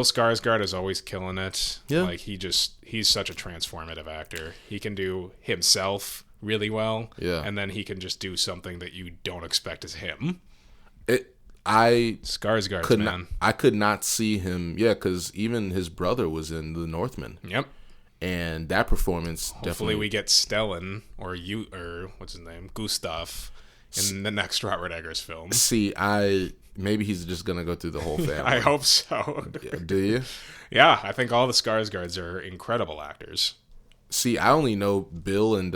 Skarsgård is always killing it. Yeah. Like, he's such a transformative actor. He can do himself really well. Yeah. And then he can just do something that you don't expect as him. Skarsgård, man. I could not see him. Yeah, because even his brother was in The Northman. Yep. And that performance Hopefully we get Stellan or what's his name? Gustav in the next Robert Eggers film. See, maybe he's just gonna go through the whole family. I hope so. Do you? Yeah, I think all the Skarsgårds are incredible actors. See, I only know Bill and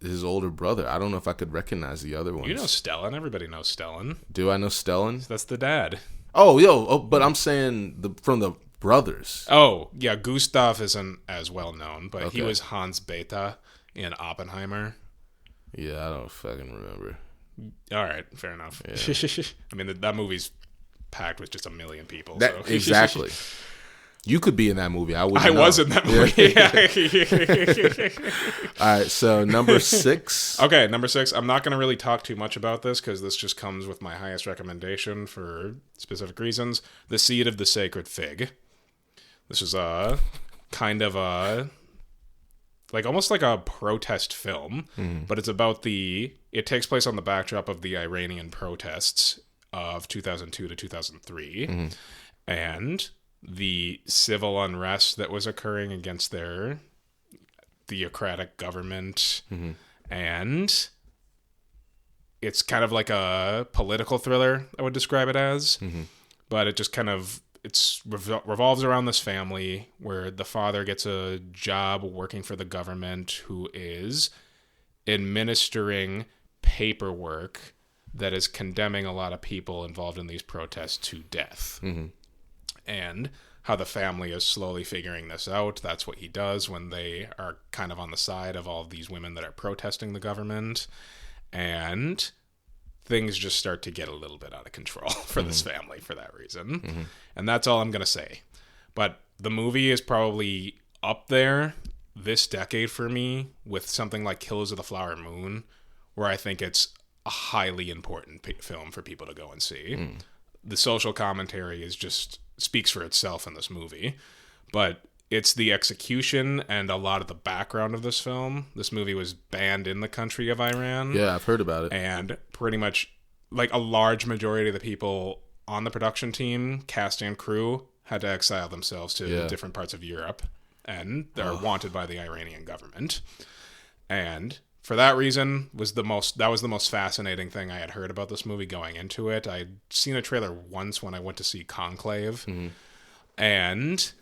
his older brother. I don't know if I could recognize the other ones. You know Stellan. Everybody knows Stellan. Do I know Stellan? That's the dad. But I'm saying from the brothers. Oh, yeah, Gustav isn't as well known, but he was Hans Beta in Oppenheimer. Yeah, I don't fucking remember. All right, fair enough. Yeah. I mean, that movie's packed with just a million people. Exactly. You could be in that movie. I was in that movie. All right, so number 6. Okay, number 6. I'm not going to really talk too much about this because this just comes with my highest recommendation for specific reasons. The Seed of the Sacred Fig. This is a kind of almost like a protest film, but it's about it takes place on the backdrop of the Iranian protests of 2002 to 2003, and the civil unrest that was occurring against their theocratic government. And it's kind of like a political thriller, I would describe it as. But it just kind of revolves around this family where the father gets a job working for the government who is administering paperwork that is condemning a lot of people involved in these protests to death. And how the family is slowly figuring this out. That's what he does when they are kind of on the side of all of these women that are protesting the government. And things just start to get a little bit out of control for this family for that reason. And that's all I'm going to say. But the movie is probably up there this decade for me with something like Killers of the Flower Moon, where I think it's a highly important film for people to go and see. The social commentary speaks for itself in this movie, but it's the execution and a lot of the background of this film. This movie was banned in the country of Iran. Yeah, I've heard about it. And pretty much like a large majority of the people on the production team, cast and crew, had to exile themselves to different parts of Europe, and they're wanted by the Iranian government. And for that reason, that was the most fascinating thing I had heard about this movie going into it. I'd seen a trailer once when I went to see Conclave, and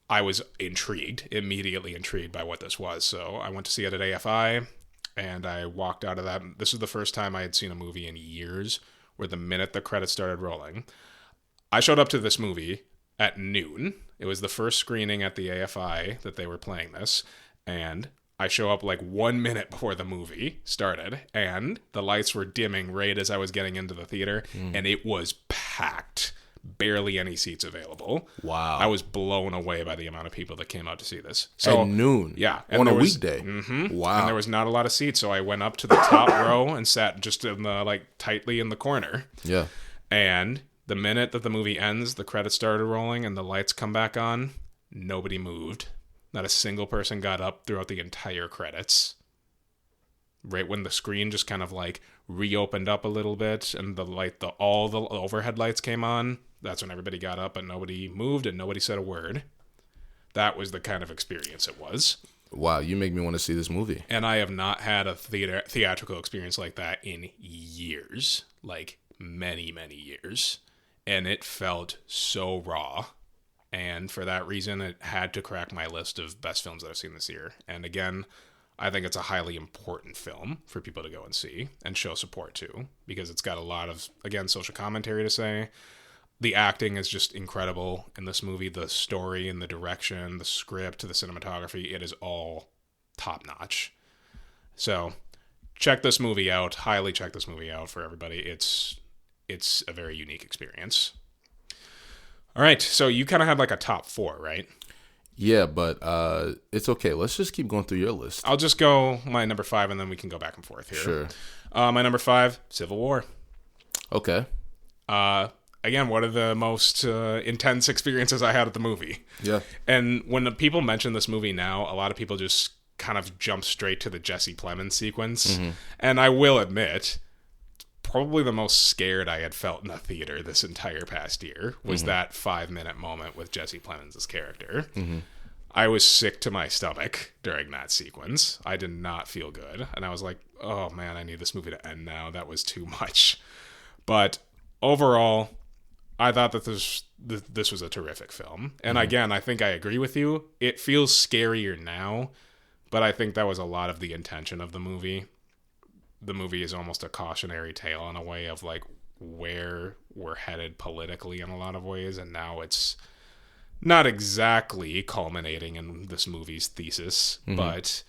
I was immediately intrigued by what this was. So I went to see it at AFI, and I walked out of that. This is the first time I had seen a movie in years where the minute the credits started rolling, I showed up to this movie at noon. It was the first screening at the AFI that they were playing this, and I show up like 1 minute before the movie started, and the lights were dimming right as I was getting into the theater, and it was packed. Barely any seats available. Wow. I was blown away by the amount of people that came out to see this. So, at noon? Yeah. On a weekday? Mm-hmm. Wow. And there was not a lot of seats, so I went up to the top row and sat just in the, like, tightly in the corner. Yeah. And the minute that the movie ends, the credits started rolling and the lights come back on, nobody moved. Not a single person got up throughout the entire credits. Right when the screen just kind of like reopened up a little bit and all the overhead lights came on, that's when everybody got up and nobody moved and nobody said a word. That was the kind of experience it was. Wow, you make me want to see this movie. And I have not had a theatrical experience like that in years, like many, many years. And it felt so raw. And for that reason, it had to crack my list of best films that I've seen this year. And again, I think it's a highly important film for people to go and see and show support to, because it's got a lot of, again, social commentary to say. The acting is just incredible in this movie. The story and the direction, the script, the cinematography, it is all top notch. So check this movie out. Highly check this movie out for everybody. It's a very unique experience. All right. So you kind of had like a top 4, right? Yeah, but it's okay. Let's just keep going through your list. I'll just go my number 5 and then we can go back and forth here. Sure. My number 5, Civil War. Okay. Again, one of the most intense experiences I had at the movie. Yeah. And when the people mention this movie now, a lot of people just kind of jump straight to the Jesse Plemons sequence. Mm-hmm. And I will admit, probably the most scared I had felt in a theater this entire past year was that 5-minute moment with Jesse Plemons' character. Mm-hmm. I was sick to my stomach during that sequence. I did not feel good. And I was like, oh man, I need this movie to end now. That was too much. But overall, I thought that this was a terrific film. And again, I think I agree with you. It feels scarier now, but I think that was a lot of the intention of the movie. The movie is almost a cautionary tale in a way of like where we're headed politically in a lot of ways. And now it's not exactly culminating in this movie's thesis, but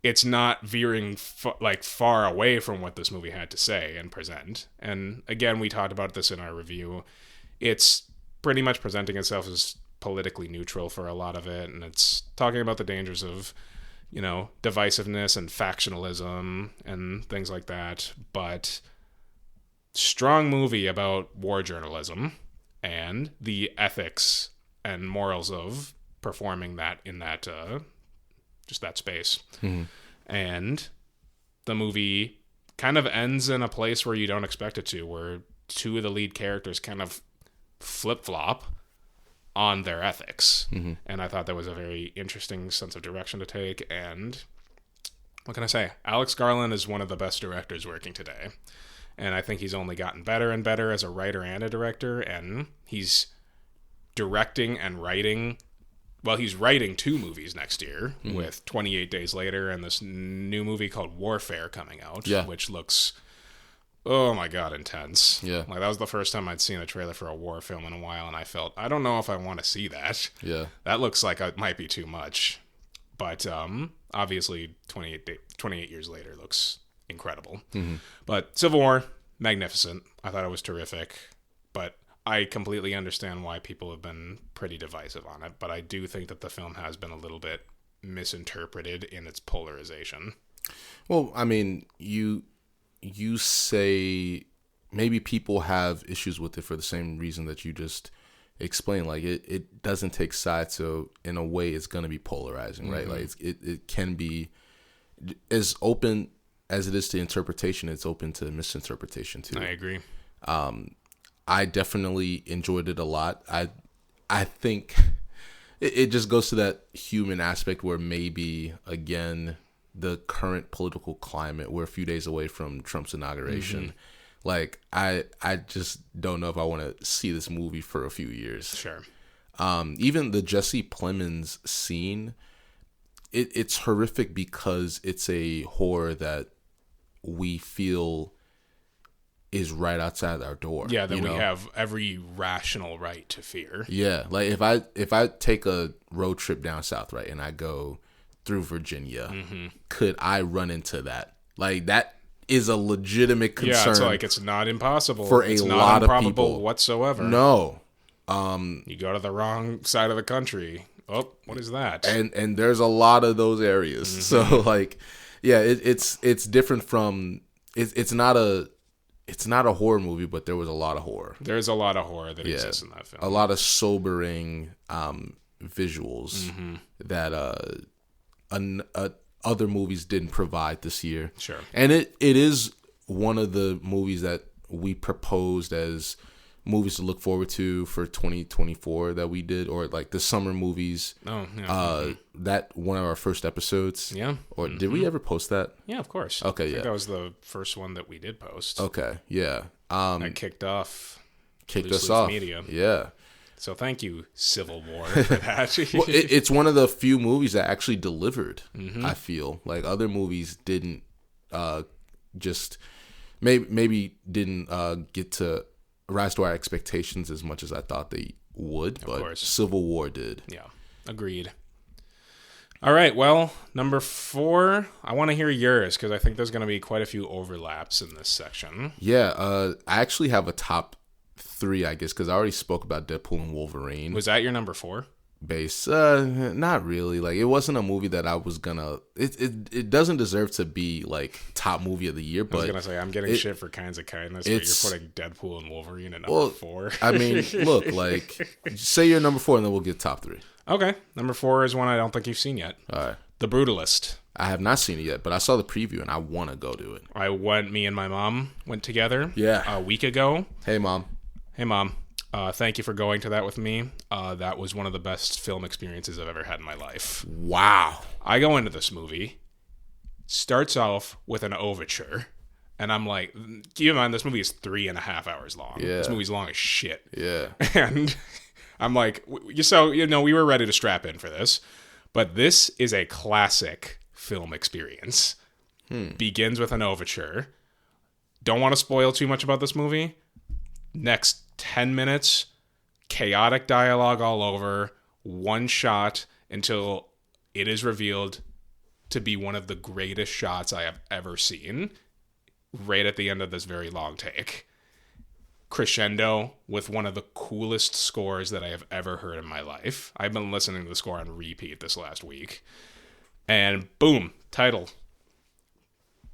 it's not veering far away from what this movie had to say and present. And again, we talked about this in our review. It's pretty much presenting itself as politically neutral for a lot of it. And it's talking about the dangers of, divisiveness and factionalism and things like that. But strong movie about war journalism and the ethics and morals of performing that in that just that space. And the movie kind of ends in a place where you don't expect it to, where two of the lead characters kind of flip-flop on their ethics. And I thought that was a very interesting sense of direction to take. And what can I say? Alex Garland is one of the best directors working today. And I think he's only gotten better and better as a writer and a director. And he's directing and writing. Well, he's writing 2 movies next year with 28 Days Later and this new movie called Warfare coming out, which looks, oh my God, intense. Yeah. Like, that was the first time I'd seen a trailer for a war film in a while, and I felt, I don't know if I want to see that. Yeah. That looks like it might be too much. But obviously, 28 years later looks incredible. But Civil War, magnificent. I thought it was terrific. But I completely understand why people have been pretty divisive on it, but I do think that the film has been a little bit misinterpreted in its polarization. Well, I mean, you say maybe people have issues with it for the same reason that you just explained. Like, it doesn't take sides, so in a way it's going to be polarizing, right? Like, it can be as open as it is to interpretation, it's open to misinterpretation too. I agree. I definitely enjoyed it a lot. I think it just goes to that human aspect where maybe, again, the current political climate, we're a few days away from Trump's inauguration. Like, I just don't know if I want to see this movie for a few years. Sure. Even the Jesse Plemons scene, it's horrific because it's a horror that we feel is right outside our door. Yeah, that we have every rational right to fear. Yeah, like if I take a road trip down south, right, and I go through Virginia, could I run into that? Like, that is a legitimate concern. Yeah, it's like, it's not impossible for it's a not lot of improbable people whatsoever. No, you go to the wrong side of the country. Oh, what is that? And there's a lot of those areas. So like, yeah, it's different from it's not a horror movie, but there was a lot of horror. There's a lot of horror that exists in that film. A lot of sobering visuals that other movies didn't provide this year. Sure. And it is one of the movies that we proposed as movies to look forward to for 2024 that we did, or like the summer movies. Oh, yeah. That one of our first episodes. Yeah. Or did we ever post that? Yeah, of course. Okay, I think yeah. that was the first one that we did post. Okay, yeah. That kicked us Loose off. off. Media. Yeah. So thank you, Civil War, for that. Well, it's one of the few movies that actually delivered. I feel like other movies didn't just maybe didn't get to rise to our expectations as much as I thought they would, but Civil War did. Yeah, agreed. All right, well, number 4, I want to hear yours because I think there's going to be quite a few overlaps in this section. Yeah, I actually have a top 3, I guess, because I already spoke about Deadpool and Wolverine. Was that your number 4? Base, not really. Like, it wasn't a movie that I was gonna. It doesn't deserve to be like top movie of the year. But I was gonna say, I'm getting shit for Kinds of Kindness, but you're putting Deadpool and Wolverine at number 4. I mean, look, like, say you're number 4, and then we'll get top 3. Okay, number 4 is one I don't think you've seen yet. All right, The Brutalist. I have not seen it yet, but I saw the preview and I want to go do it. Me and my mom went together. Yeah. A week ago. Hey, Mom. Thank you for going to that with me. That was one of the best film experiences I've ever had in my life. Wow. I go into this movie, starts off with an overture, and I'm like, keep in mind, this movie is 3.5 hours long. Yeah. This movie's long as shit. Yeah. And I'm like, we were ready to strap in for this, but this is a classic film experience. Begins with an overture. Don't want to spoil too much about this movie. Next 10 minutes, chaotic dialogue all over, one shot until it is revealed to be one of the greatest shots I have ever seen, right at the end of this very long take. Crescendo with one of the coolest scores that I have ever heard in my life. I've been listening to the score on repeat this last week. And boom, title.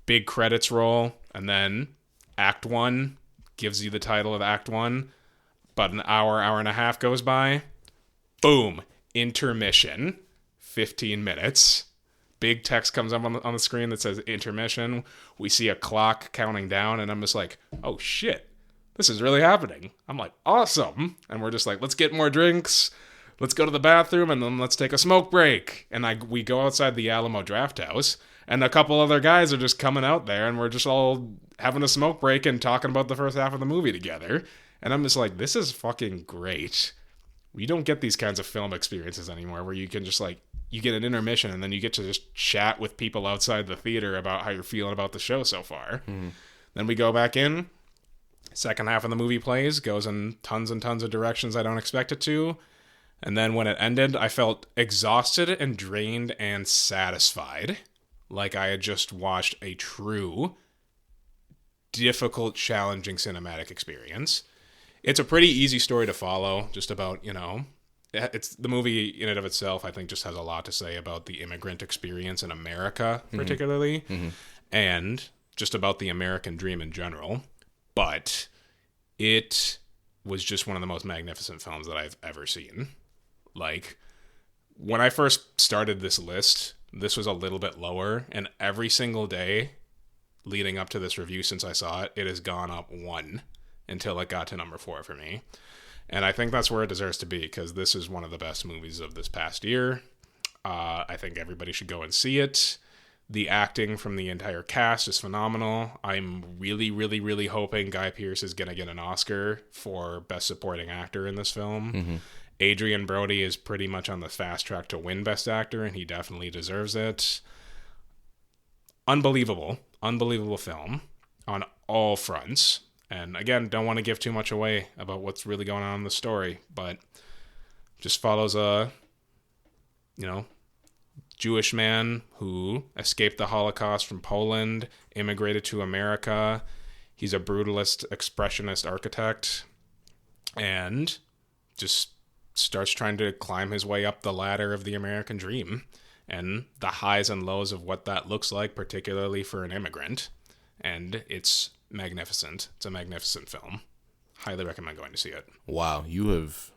Big credits roll, and then Act 1 gives you the title of Act 1. But an hour and a half goes by. Boom. Intermission. 15 minutes. Big text comes up on the screen that says intermission. We see a clock counting down, and I'm just like, oh shit, this is really happening. I'm like, awesome. And we're just like, let's get more drinks. Let's go to the bathroom, and then let's take a smoke break. And we go outside the Alamo Draft House, and a couple other guys are just coming out there, and we're just all having a smoke break and talking about the first half of the movie together. And I'm just like, this is fucking great. We don't get these kinds of film experiences anymore where you can just like, you get an intermission and then you get to just chat with people outside the theater about how you're feeling about the show so far. Then we go back in. Second half of the movie plays, goes in tons and tons of directions I don't expect it to. And then when it ended, I felt exhausted and drained and satisfied. Like I had just watched a true, difficult, challenging cinematic experience. It's a pretty easy story to follow, just about, it's the movie in and of itself, I think, just has a lot to say about the immigrant experience in America, particularly, and just about the American dream in general. But it was just one of the most magnificent films that I've ever seen. Like, when I first started this list, this was a little bit lower, and every single day leading up to this review since I saw it, it has gone up 1 until it got to number 4 for me. And I think that's where it deserves to be, because this is one of the best movies of this past year. I think everybody should go and see it. The acting from the entire cast is phenomenal. I'm really, really, really hoping Guy Pearce is going to get an Oscar for Best Supporting Actor in this film. Adrian Brody is pretty much on the fast track to win Best Actor, and he definitely deserves it. Unbelievable film on all fronts. And again, don't want to give too much away about what's really going on in the story, but just follows a, Jewish man who escaped the Holocaust from Poland, immigrated to America. He's a brutalist, expressionist architect, and just starts trying to climb his way up the ladder of the American dream and the highs and lows of what that looks like, particularly for an immigrant. And it's magnificent. It's a magnificent film. Highly recommend going to see it. Wow, you have...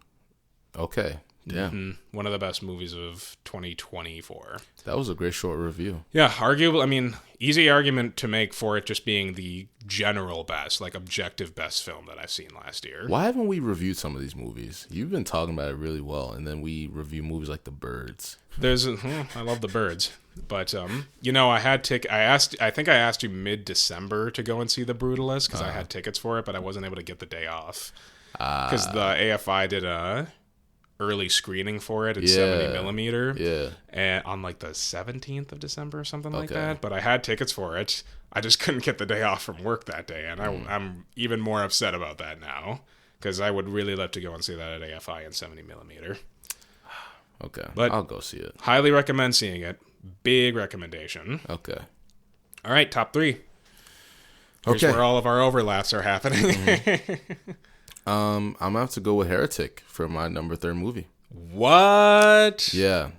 Okay. Yeah. Mm-hmm. One of the best movies of 2024. That was a great short review. Yeah, arguable. I mean, easy argument to make for it just being the general best, like objective best film that I've seen last year. Why haven't we reviewed some of these movies? You've been talking about it really well, and then we review movies like The Birds. I love The Birds, but I think I asked you mid-December to go and see The Brutalist because I had tickets for it, but I wasn't able to get the day off because the AFI did a early screening for it in 70 millimeter. Yeah. And on like the 17th of December or something like that. But I had tickets for it. I just couldn't get the day off from work that day. And I'm even more upset about that now because I would really love to go and see that at AFI in 70 millimeter. Okay. But I'll go see it. Highly recommend seeing it. Big recommendation. Okay. All right. Top 3. Here's where all of our overlaps are happening. Mm-hmm. I'm gonna have to go with Heretic for my number 3 movie. What? Yeah,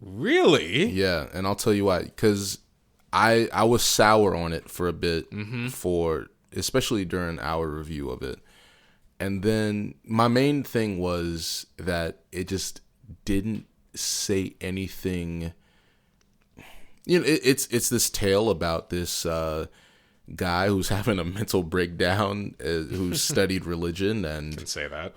really? Yeah, and I'll tell you why. Because I was sour on it for a bit, especially during our review of it, and then my main thing was that it just didn't say anything. It's this tale about this guy who's having a mental breakdown, who studied religion and can say that.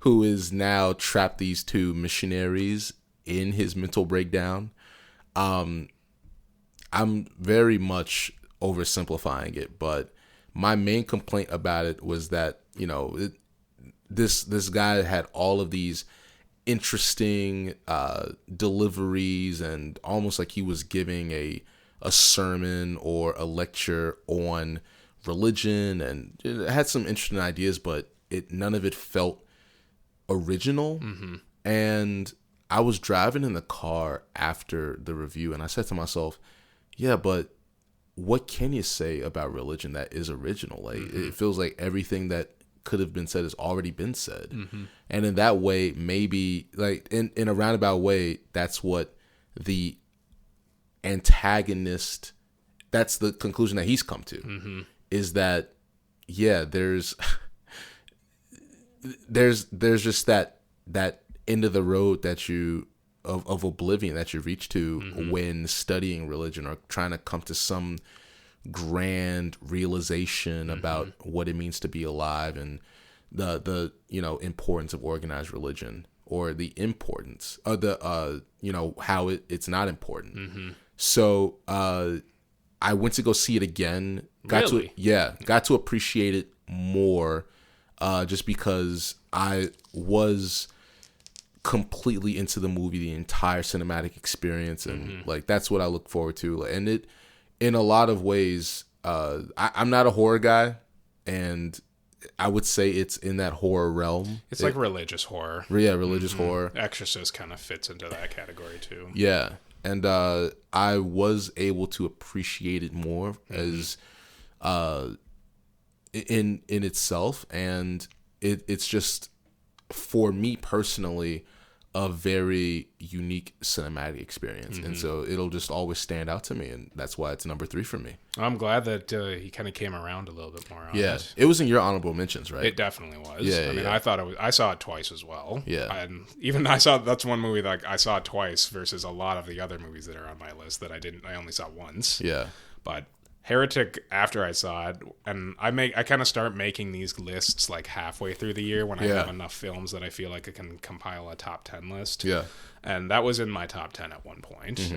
who is now trapped these 2 missionaries in his mental breakdown. I'm very much oversimplifying it, but my main complaint about it was that this guy had all of these interesting deliveries and almost like he was giving a sermon or a lecture on religion, and it had some interesting ideas, but none of it felt original. And I was driving in the car after the review, and I said to myself, yeah, but what can you say about religion that is original? Like, it feels like everything that could have been said has already been said. And in that way, maybe, like, in a roundabout way, that's what the antagonist, that's the conclusion that he's come to, is that there's just that end of the road that you of oblivion that you reach to when studying religion or trying to come to some grand realization about what it means to be alive and the importance of organized religion, or the importance of the how it's not important. So I went to go see it again. Got to appreciate it more, just because I was completely into the movie, the entire cinematic experience, and like that's what I look forward to. And it, in a lot of ways, I'm not a horror guy, and I would say it's in that horror realm. It's like religious horror. Yeah, religious horror. Exorcist kind of fits into that category too. Yeah. And I was able to appreciate it more as in itself, and it's just, for me personally, a very unique cinematic experience, and so it'll just always stand out to me, and that's why it's number 3 for me. I'm glad that he kind of came around a little bit more on it. It was in your honorable mentions, right? It definitely was. Yeah, I mean, I thought it was. I saw it twice as well. Yeah, and even that's one movie that I saw twice versus a lot of the other movies that are on my list that I only saw once. Yeah, but Heretic, after I saw it, and I kind of start making these lists like halfway through the year when I have enough films that I feel like I can compile a top 10 list. Yeah. And that was in my top 10 at one point,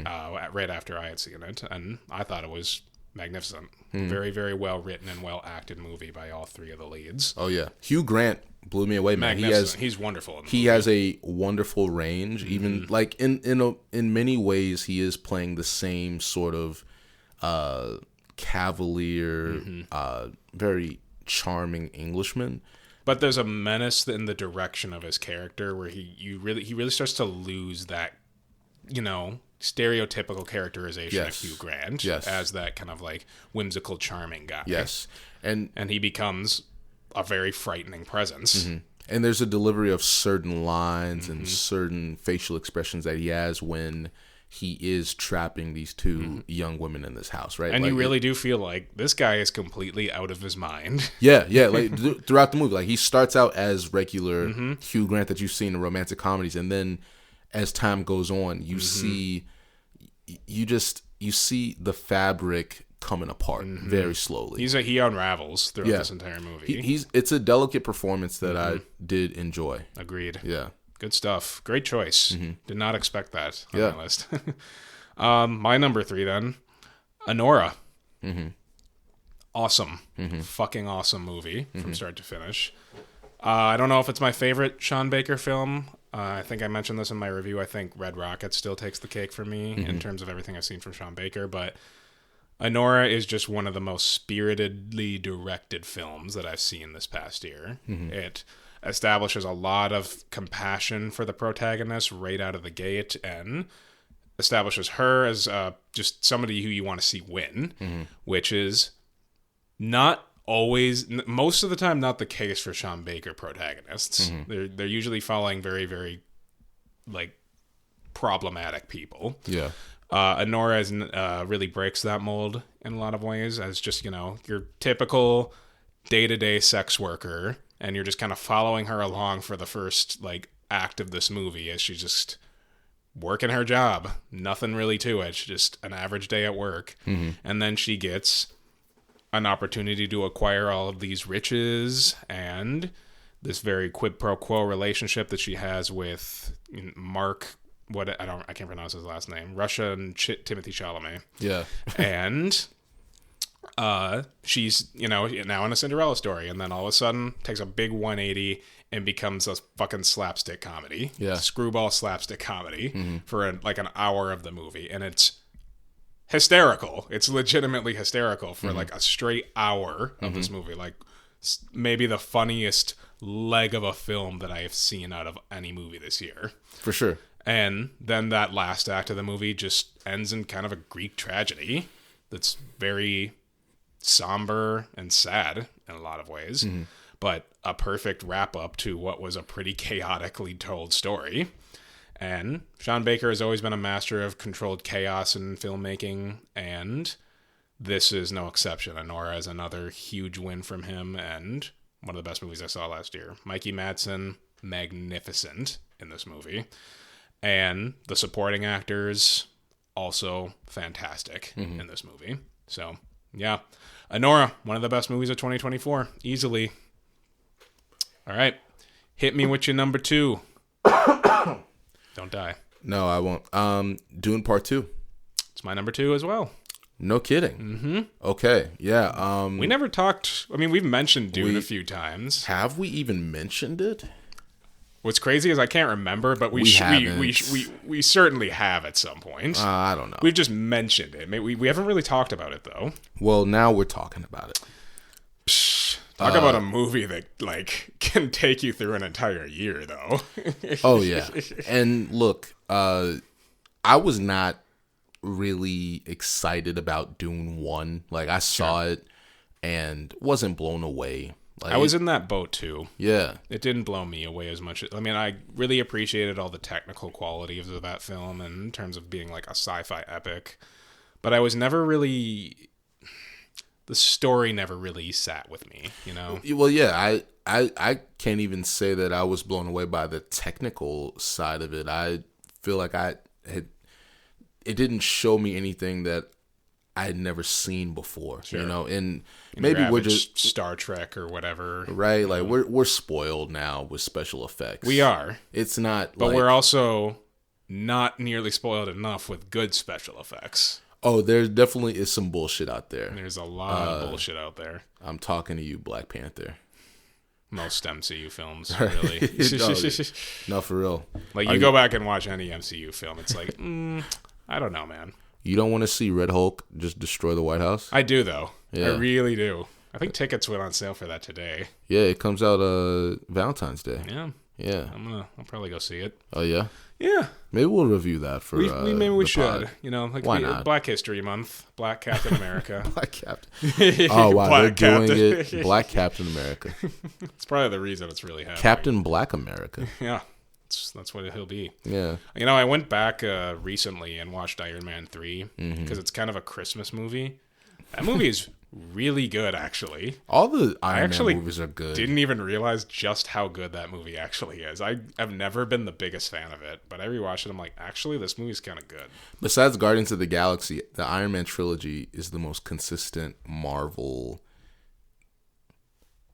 right after I had seen it. And I thought it was magnificent. Very, very well written and well acted movie by all three of the leads. Oh yeah, Hugh Grant blew me away, man. He's wonderful. He has a wonderful range. Even like in many ways, he is playing the same sort of cavalier, very charming Englishman. But there's a menace in the direction of his character where he really starts to lose that, stereotypical characterization of Hugh Grant as that kind of like whimsical, charming guy. Yes, and he becomes a very frightening presence. And there's a delivery of certain lines and certain facial expressions that he has when he is trapping these two young women in this house, right? And like, you really do feel like this guy is completely out of his mind. Yeah. Like throughout the movie, like he starts out as regular Hugh Grant that you've seen in romantic comedies, and then as time goes on, you see, you see the fabric coming apart very slowly. He unravels throughout this entire movie. It's a delicate performance that I did enjoy. Agreed. Yeah. Good stuff. Great choice. Did not expect that on my list. My number 3 then, Anora. Awesome. Fucking awesome movie from start to finish. I don't know if it's my favorite Sean Baker film. I think I mentioned this in my review. I think Red Rocket still takes the cake for me in terms of everything I've seen from Sean Baker. But Anora is just one of the most spiritedly directed films that I've seen this past year. It establishes a lot of compassion for the protagonist right out of the gate and establishes her as just somebody who you want to see win, which is not always, most of the time, not the case for Sean Baker protagonists. They're usually following very, very like problematic people. Yeah. Anora really breaks that mold in a lot of ways as just, your typical day-to-day sex worker, and you're just kind of following her along for the first like act of this movie as she's just working her job. Nothing really to it. She's just an average day at work. And then she gets an opportunity to acquire all of these riches and this very quid pro quo relationship that she has with Mark. I can't pronounce his last name. Russian Timothy Chalamet. Yeah. And she's, now in a Cinderella story, and then all of a sudden takes a big 180 and becomes a fucking slapstick comedy. Yeah. Screwball slapstick comedy for an hour of the movie. And it's hysterical. It's legitimately hysterical for like a straight hour of this movie. Like maybe the funniest leg of a film that I have seen out of any movie this year. For sure. And then that last act of the movie just ends in kind of a Greek tragedy that's very somber and sad in a lot of ways, but a perfect wrap up to what was a pretty chaotically told story. And Sean Baker has always been a master of controlled chaos in filmmaking, and this is no exception. Anora is another huge win from him, and one of the best movies I saw last year. Mikey Madsen, magnificent in this movie. And the supporting actors, also fantastic in this movie. So, yeah. Anora, one of the best movies of 2024. Easily. All right. Hit me with your number 2. Don't die. No, I won't. Dune Part 2. It's my number 2 as well. No kidding. Okay. Yeah. We never talked. I mean, we've mentioned Dune a few times. Have we even mentioned it? What's crazy is I can't remember, but we certainly have at some point. I don't know. We've just mentioned it. We haven't really talked about it, though. Well, now we're talking about it. Talk about a movie that like can take you through an entire year, though. Oh, yeah. And look, I was not really excited about Dune 1. Like, I saw it and wasn't blown away. Like, I was in that boat too. Yeah. It didn't blow me away as much. I mean, I really appreciated all the technical qualities of that film in terms of being like a sci-fi epic. But I was never really... The story never really sat with me, Well, yeah, I can't even say that I was blown away by the technical side of it. I feel like it didn't show me anything that I had never seen before, and maybe we're just Star Trek or whatever, right? Like we're spoiled now with special effects. We are. It's not, but we're also not nearly spoiled enough with good special effects. Oh, there definitely is some bullshit out there. There's a lot of bullshit out there. I'm talking to you, Black Panther. Most MCU films, really. No, for real. Like, you go back and watch any MCU film, it's like, I don't know, man. You don't want to see Red Hulk just destroy the White House? I do, though. Yeah. I really do. I think tickets went on sale for that today. Yeah, it comes out Valentine's Day. Yeah. Yeah. I'll probably go see it. Oh, yeah? Yeah. Maybe we'll review that for maybe we should. pod. You know, like Why not? Black History Month, Black Captain America. Black Captain. Oh, wow. Black They're Captain. doing it. Black Captain America. It's probably the reason it's really happening. Captain Black America. Yeah. That's what he'll be. Yeah. You know, I went back recently and watched Iron Man 3 because it's kind of a Christmas movie. That movie is really good, actually. All the Iron Man movies are good. Didn't even realize just how good that movie actually is. I've never been the biggest fan of it, but I rewatched it. I'm like, actually, this movie's kind of good. Besides Guardians of the Galaxy, the Iron Man trilogy is the most consistent Marvel.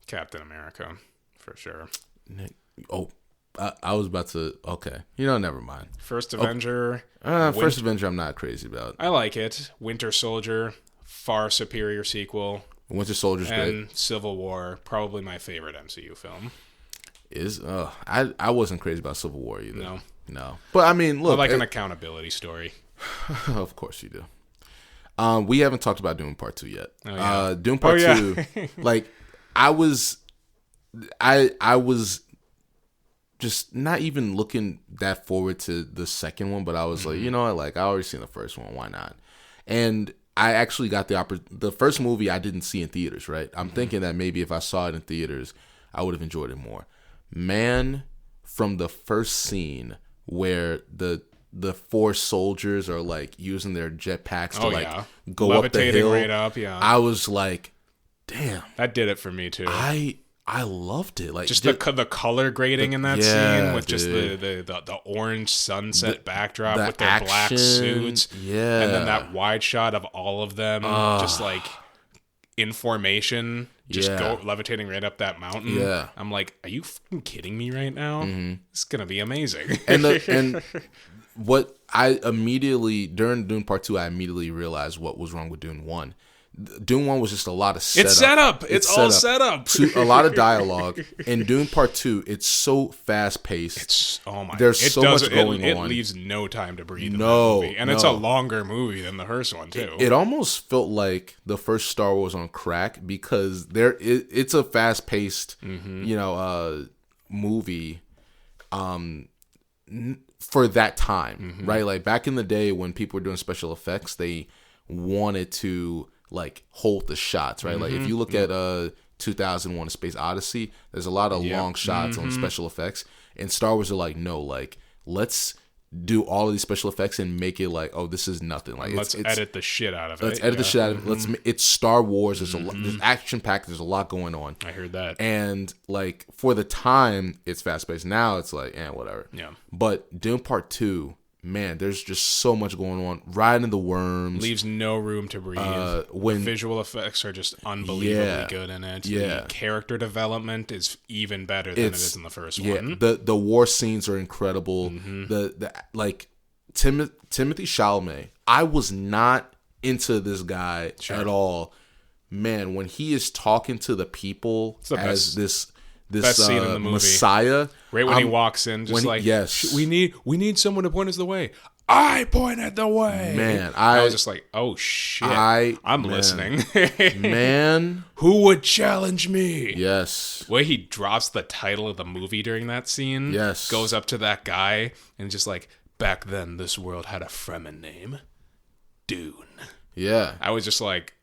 Captain America, for sure. Oh, I was about to. Okay, never mind. First Avenger. First Avenger, I'm not crazy about. I like it. Winter Soldier, far superior sequel. Winter Soldier's great. And Civil War, probably my favorite MCU film. I wasn't crazy about Civil War either. No. But I mean, look, I like an accountability story. Of course you do. We haven't talked about Doom Part 2 yet. Oh, yeah. Doom Part 2, like I was just not even looking that forward to the second one, but I was like, you know what, like I already seen the first one, why not? And I actually got the first movie I didn't see in theaters, right? I'm thinking that maybe if I saw it in theaters, I would have enjoyed it more. Man, from the first scene where the four soldiers are like using their jetpacks to go levitating up the hill, right up, yeah. I was like, damn. That did it for me too. I loved it. Like just the color grading in that scene with just dude. the orange sunset backdrop with their action, black suits. Yeah. And then that wide shot of all of them just like in formation, just go levitating right up that mountain. Yeah. I'm like, are you fucking kidding me right now? Mm-hmm. It's gonna be amazing. And what I immediately during Dune Part 2, I immediately realized what was wrong with Dune 1. Dune 1 was just a lot of setup. It's set up. It's all set up. A lot of dialogue. In Dune Part 2, it's so fast paced. There's so much going on. It leaves no time to breathe in that movie. And it's a longer movie than the first one too. It almost felt like the first Star Wars on crack because it's a fast paced, movie. For that time, right? Like back in the day when people were doing special effects, they wanted to like hold the shots, right? Like if you look at 2001: A Space Odyssey, there's a lot of long shots on special effects, and Star Wars are like, no, like let's do all of these special effects and make it like, oh, this is nothing. Like let's edit the shit out of it. Let's edit the shit out of it. It's Star Wars. There's there's action packed. There's a lot going on. I heard that. And like for the time, it's fast paced. Now it's like, whatever. Yeah. But Dune Part 2, man, there's just so much going on. Riding the worms leaves no room to breathe. The visual effects are just unbelievably good in it. The character development is even better than it is in the first one. The war scenes are incredible. The like Timothy Chalamet, I was not into this guy at all. Man, when he is talking to the people as this scene in the movie. Messiah, right when he walks in, just we need someone to point us the way. I pointed the way. Man, I was just like, oh shit, I'm listening. Man, who would challenge me? Yes. The way he drops the title of the movie during that scene. Yes. Goes up to that guy and just like, back then this world had a Fremen name, Dune. Yeah. I was just like,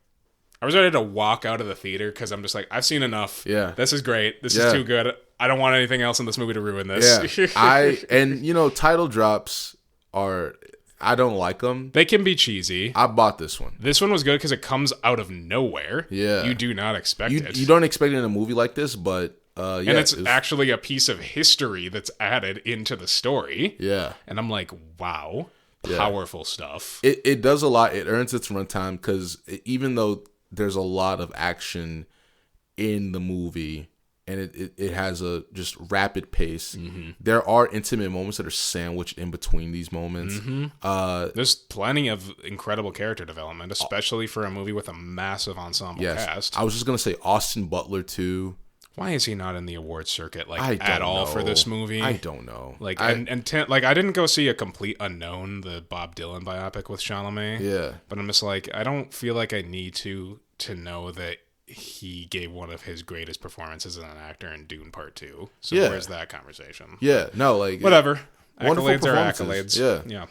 I was ready to walk out of the theater because I'm just like, I've seen enough. Yeah. This is great. This is too good. I don't want anything else in this movie to ruin this. Yeah. Title drops I don't like them. They can be cheesy. I bought this one. This one was good because it comes out of nowhere. Yeah. You do not expect it. You don't expect it in a movie like this, but and it's actually a piece of history that's added into the story. Yeah. And I'm like, wow, powerful stuff. It does a lot. It earns its runtime because even though there's a lot of action in the movie and it has a just rapid pace. There are intimate moments that are sandwiched in between these moments. There's plenty of incredible character development, especially for a movie with a massive ensemble cast. I was just gonna say Austin Butler too. Why is he not in the awards circuit at all for this movie? I don't know. Like I didn't go see A Complete Unknown, the Bob Dylan biopic with Chalamet. Yeah, but I'm just like, I don't feel like I need to know that he gave one of his greatest performances as an actor in Dune Part 2. So where's that conversation? Yeah, no, like whatever. Wonderful Accolades are performances. accolades.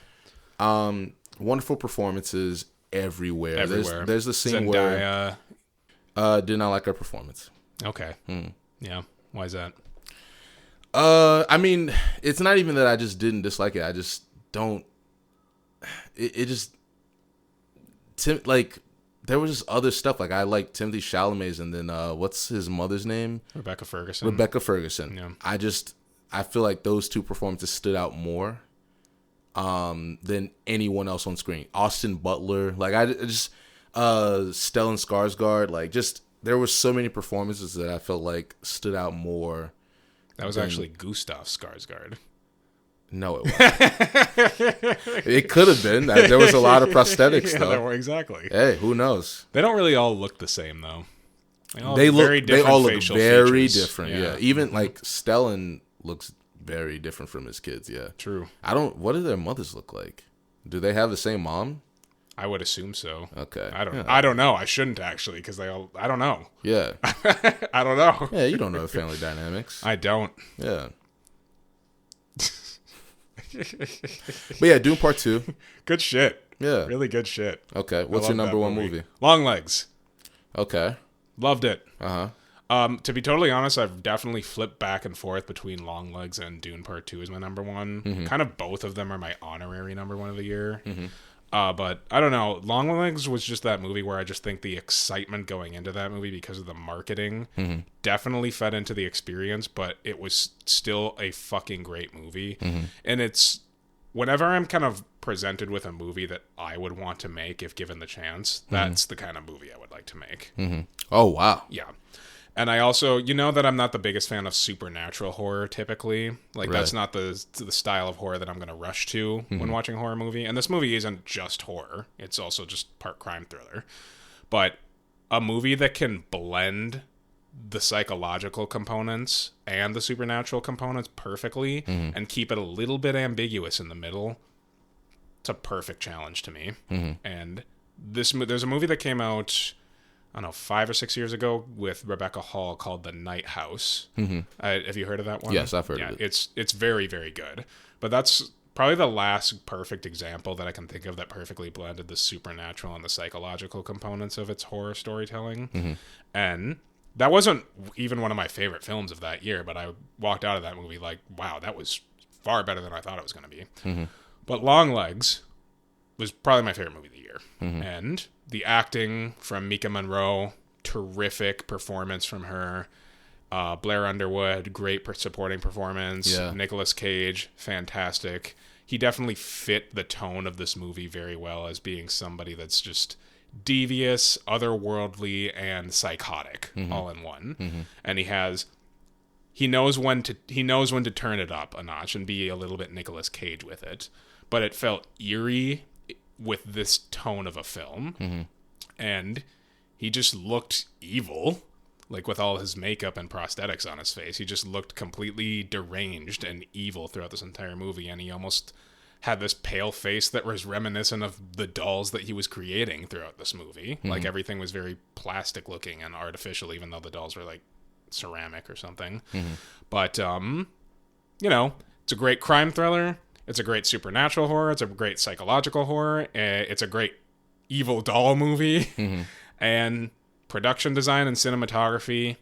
Yeah. Wonderful performances everywhere. There's the scene Zendaya. where did not like her performance. Okay. Yeah. Why is that? I mean, it's not even that I just didn't dislike it. I just don't. It just like there was just other stuff. Like I like Timothy Chalamet's, and then what's his mother's name? Rebecca Ferguson. Yeah. I feel like those two performances stood out more than anyone else on screen. Austin Butler, like I just Stellan Skarsgård, like just. There were so many performances that I felt like stood out more. That was actually Gustav Skarsgård. No, it wasn't. It could have been. There was a lot of prosthetics, though. There were, exactly. Hey, who knows? They don't really all look the same, though. They all look very different. Yeah. Even like Stellan looks very different from his kids. Yeah. True. What do their mothers look like? Do they have the same mom? I would assume so. Okay. I don't know. I shouldn't actually, because I don't know. Yeah. I don't know. Yeah, you don't know the family dynamics. I don't. Yeah. But yeah, Dune Part 2. Good shit. Yeah. Really good shit. Okay. What's your number one movie? Long Legs. Okay. Loved it. Uh-huh. To be totally honest, I've definitely flipped back and forth between Long Legs and Dune Part 2 as my number one. Kind of both of them are my honorary number one of the year. But I don't know. Long Legs was just that movie where I just think the excitement going into that movie because of the marketing definitely fed into the experience, but it was still a fucking great movie. And it's whenever I'm kind of presented with a movie that I would want to make if given the chance, that's the kind of movie I would like to make. Oh, wow. Yeah. And I also, that I'm not the biggest fan of supernatural horror typically. Like, that's not the style of horror that I'm going to rush to when watching a horror movie. And this movie isn't just horror. It's also just part crime thriller. But a movie that can blend the psychological components and the supernatural components perfectly and keep it a little bit ambiguous in the middle, it's a perfect challenge to me. And there's a movie that came out... I don't know, 5 or 6 years ago with Rebecca Hall called The Night House. Have you heard of that one? Yes, I've heard of it. It's very, very good. But that's probably the last perfect example that I can think of that perfectly blended the supernatural and the psychological components of its horror storytelling. And that wasn't even one of my favorite films of that year, but I walked out of that movie like, wow, that was far better than I thought it was going to be. But Long Legs was probably my favorite movie of the year. And the acting from Mika Monroe, terrific performance from her. Blair Underwood, great supporting performance. Yeah. Nicolas Cage, fantastic. He definitely fit the tone of this movie very well as being somebody that's just devious, otherworldly, and psychotic all in one. And he knows when to turn it up a notch and be a little bit Nicolas Cage with it. But it felt eerie with this tone of a film. And he just looked evil, like with all his makeup and prosthetics on his face. He just looked completely deranged and evil throughout this entire movie, and he almost had this pale face that was reminiscent of the dolls that he was creating throughout this movie. Like everything was very plastic looking and artificial, even though the dolls were like ceramic or something. But it's a great crime thriller. It's a great supernatural horror. It's a great psychological horror. It's a great evil doll movie. And production design and cinematography,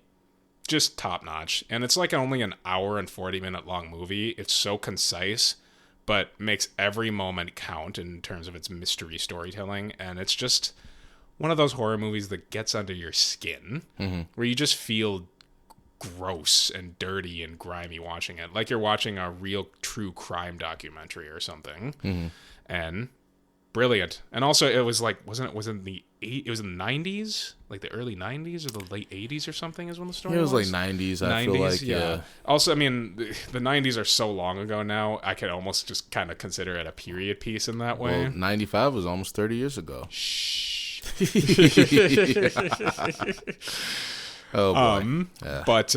just top notch. And it's like only an hour and 40-minute long movie. It's so concise, but makes every moment count in terms of its mystery storytelling. And it's just one of those horror movies that gets under your skin, where you just feel gross and dirty and grimy watching it, like you're watching a real true crime documentary or something. And brilliant. And also it was like, it was in the 90s, like the early 90s or the late 80s or something is when the story was. It was like 90s, I feel like, yeah. Also, I mean, the 90s are so long ago now, I can almost just kind of consider it a period piece in that way. Well, 95 was almost 30 years ago. Shh. Oh, boy. But,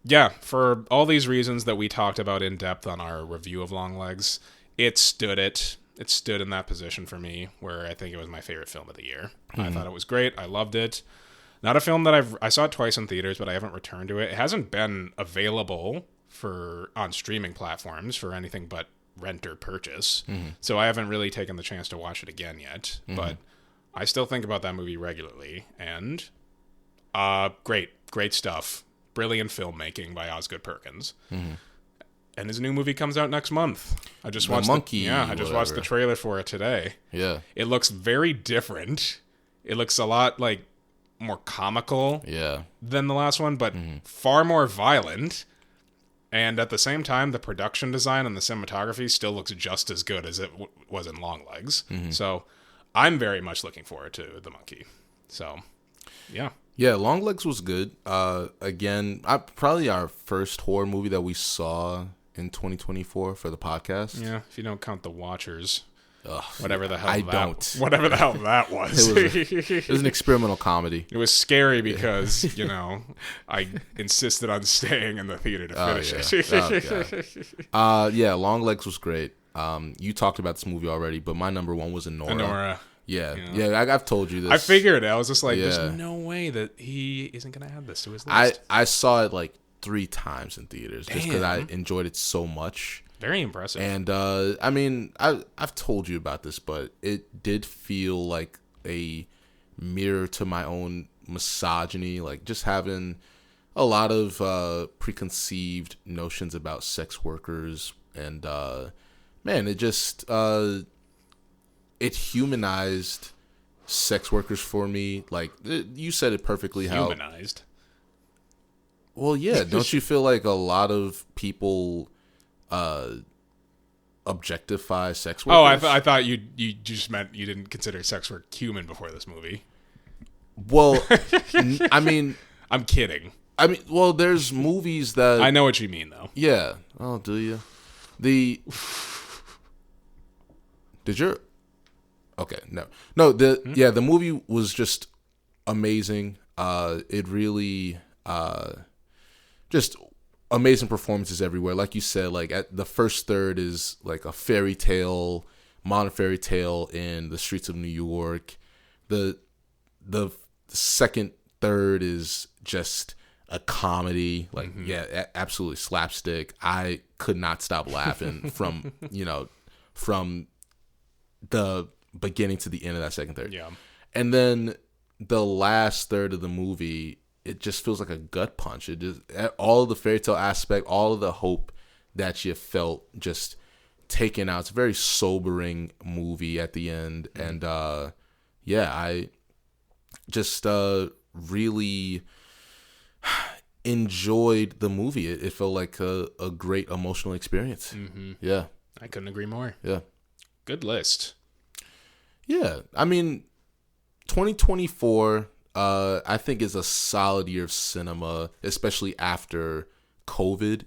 yeah, for all these reasons that we talked about in depth on our review of Longlegs, it stood in that position for me where I think it was my favorite film of the year. I thought it was great. I loved it. Not a film that I saw it twice in theaters, but I haven't returned to it. It hasn't been available on streaming platforms for anything but rent or purchase. So I haven't really taken the chance to watch it again yet. But I still think about that movie regularly. And great stuff. Brilliant filmmaking by Osgood Perkins. And his new movie comes out next month. I just watched watched the trailer for it today. Yeah. It looks very different. It looks a lot like more comical than the last one, but far more violent. And at the same time, the production design and the cinematography still looks just as good as it was in Longlegs. So I'm very much looking forward to The Monkey. So, yeah. Yeah, Longlegs was good. Again, probably our first horror movie that we saw in 2024 for the podcast. Yeah, if you don't count The Watchers. Whatever the hell that was. It was an experimental comedy. It was scary because, I insisted on staying in the theater to finish it. Yeah, Longlegs was great. You talked about this movie already, but my number one was Anora. Yeah, I've told you this. I figured. I was just like, there's no way that he isn't going to add this to his list. I saw it like 3 times in theaters just because I enjoyed it so much. Very impressive. And, I mean, I've told you about this, but it did feel like a mirror to my own misogyny, like just having a lot of preconceived notions about sex workers. And, man, it just... it humanized sex workers for me. Like, you said it perfectly. Humanized? Well, yeah. Don't you feel like a lot of people objectify sex workers? Oh, I thought you just meant you didn't consider sex work human before this movie. Well, I mean... I'm kidding. I mean, well, there's movies that... I know what you mean, though. Yeah. Oh, do you? Did you... Okay, no. The movie was just amazing. It really, just amazing performances everywhere. Like you said, like at the first third is like a fairy tale, modern fairy tale in the streets of New York. The second third is just a comedy. Like absolutely slapstick. I could not stop laughing from the beginning to the end of that second third. Yeah. And then the last third of the movie, it just feels like a gut punch. It just all of the fairy tale aspect, all of the hope that you felt just taken out. It's a very sobering movie at the end. And I just really enjoyed the movie. It felt like a great emotional experience. Yeah. I couldn't agree more. Yeah. Good list. Yeah, I mean, 2024, I think is a solid year of cinema, especially after COVID.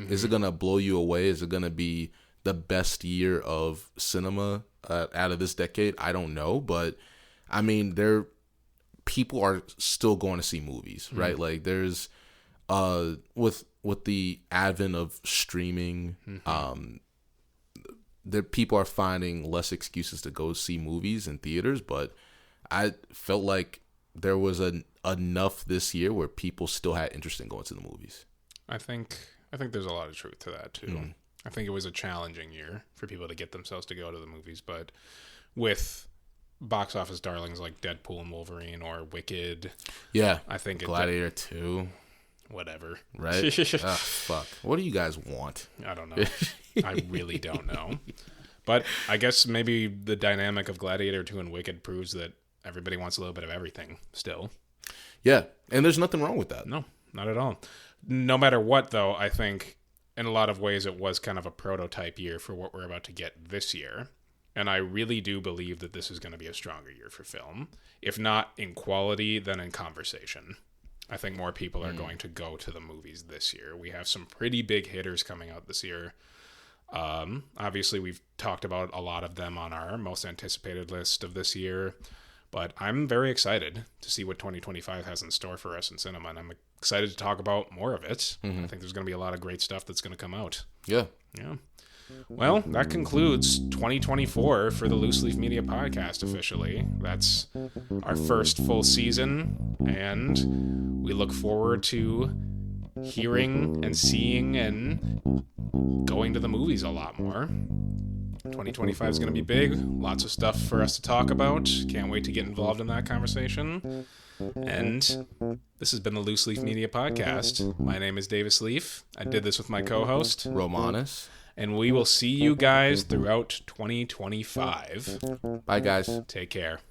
Is it gonna blow you away? Is it gonna be the best year of cinema out of this decade? I don't know, but I mean, people are still going to see movies, right? Like, there's with the advent of streaming, people are finding less excuses to go see movies in theaters, but I felt like there was enough this year where people still had interest in going to the movies. I think there's a lot of truth to that too. I think it was a challenging year for people to get themselves to go to the movies, but with box office darlings like Deadpool and Wolverine or Wicked, I think Gladiator 2, whatever, right? Fuck. What do you guys want? I don't know. I really don't know. But I guess maybe the dynamic of Gladiator 2 and Wicked proves that everybody wants a little bit of everything still. Yeah, and there's nothing wrong with that. No, not at all. No matter what, though, I think in a lot of ways it was kind of a prototype year for what we're about to get this year. And I really do believe that this is going to be a stronger year for film. If not in quality, then in conversation. I think more people are going to go to the movies this year. We have some pretty big hitters coming out this year. Obviously, we've talked about a lot of them on our most anticipated list of this year. But I'm very excited to see what 2025 has in store for us in cinema. And I'm excited to talk about more of it. I think there's going to be a lot of great stuff that's going to come out. Yeah. Yeah. Well, that concludes 2024 for the Loose Leaf Media Podcast officially. That's our first full season, and we look forward to hearing and seeing and going to the movies a lot more. 2025 is going to be big. Lots of stuff for us to talk about. Can't wait to get involved in that conversation. And this has been the Loose Leaf Media Podcast. My name is Davis Leaf. I did this with my co-host, Romanus. And we will see you guys throughout 2025. Bye, guys. Take care.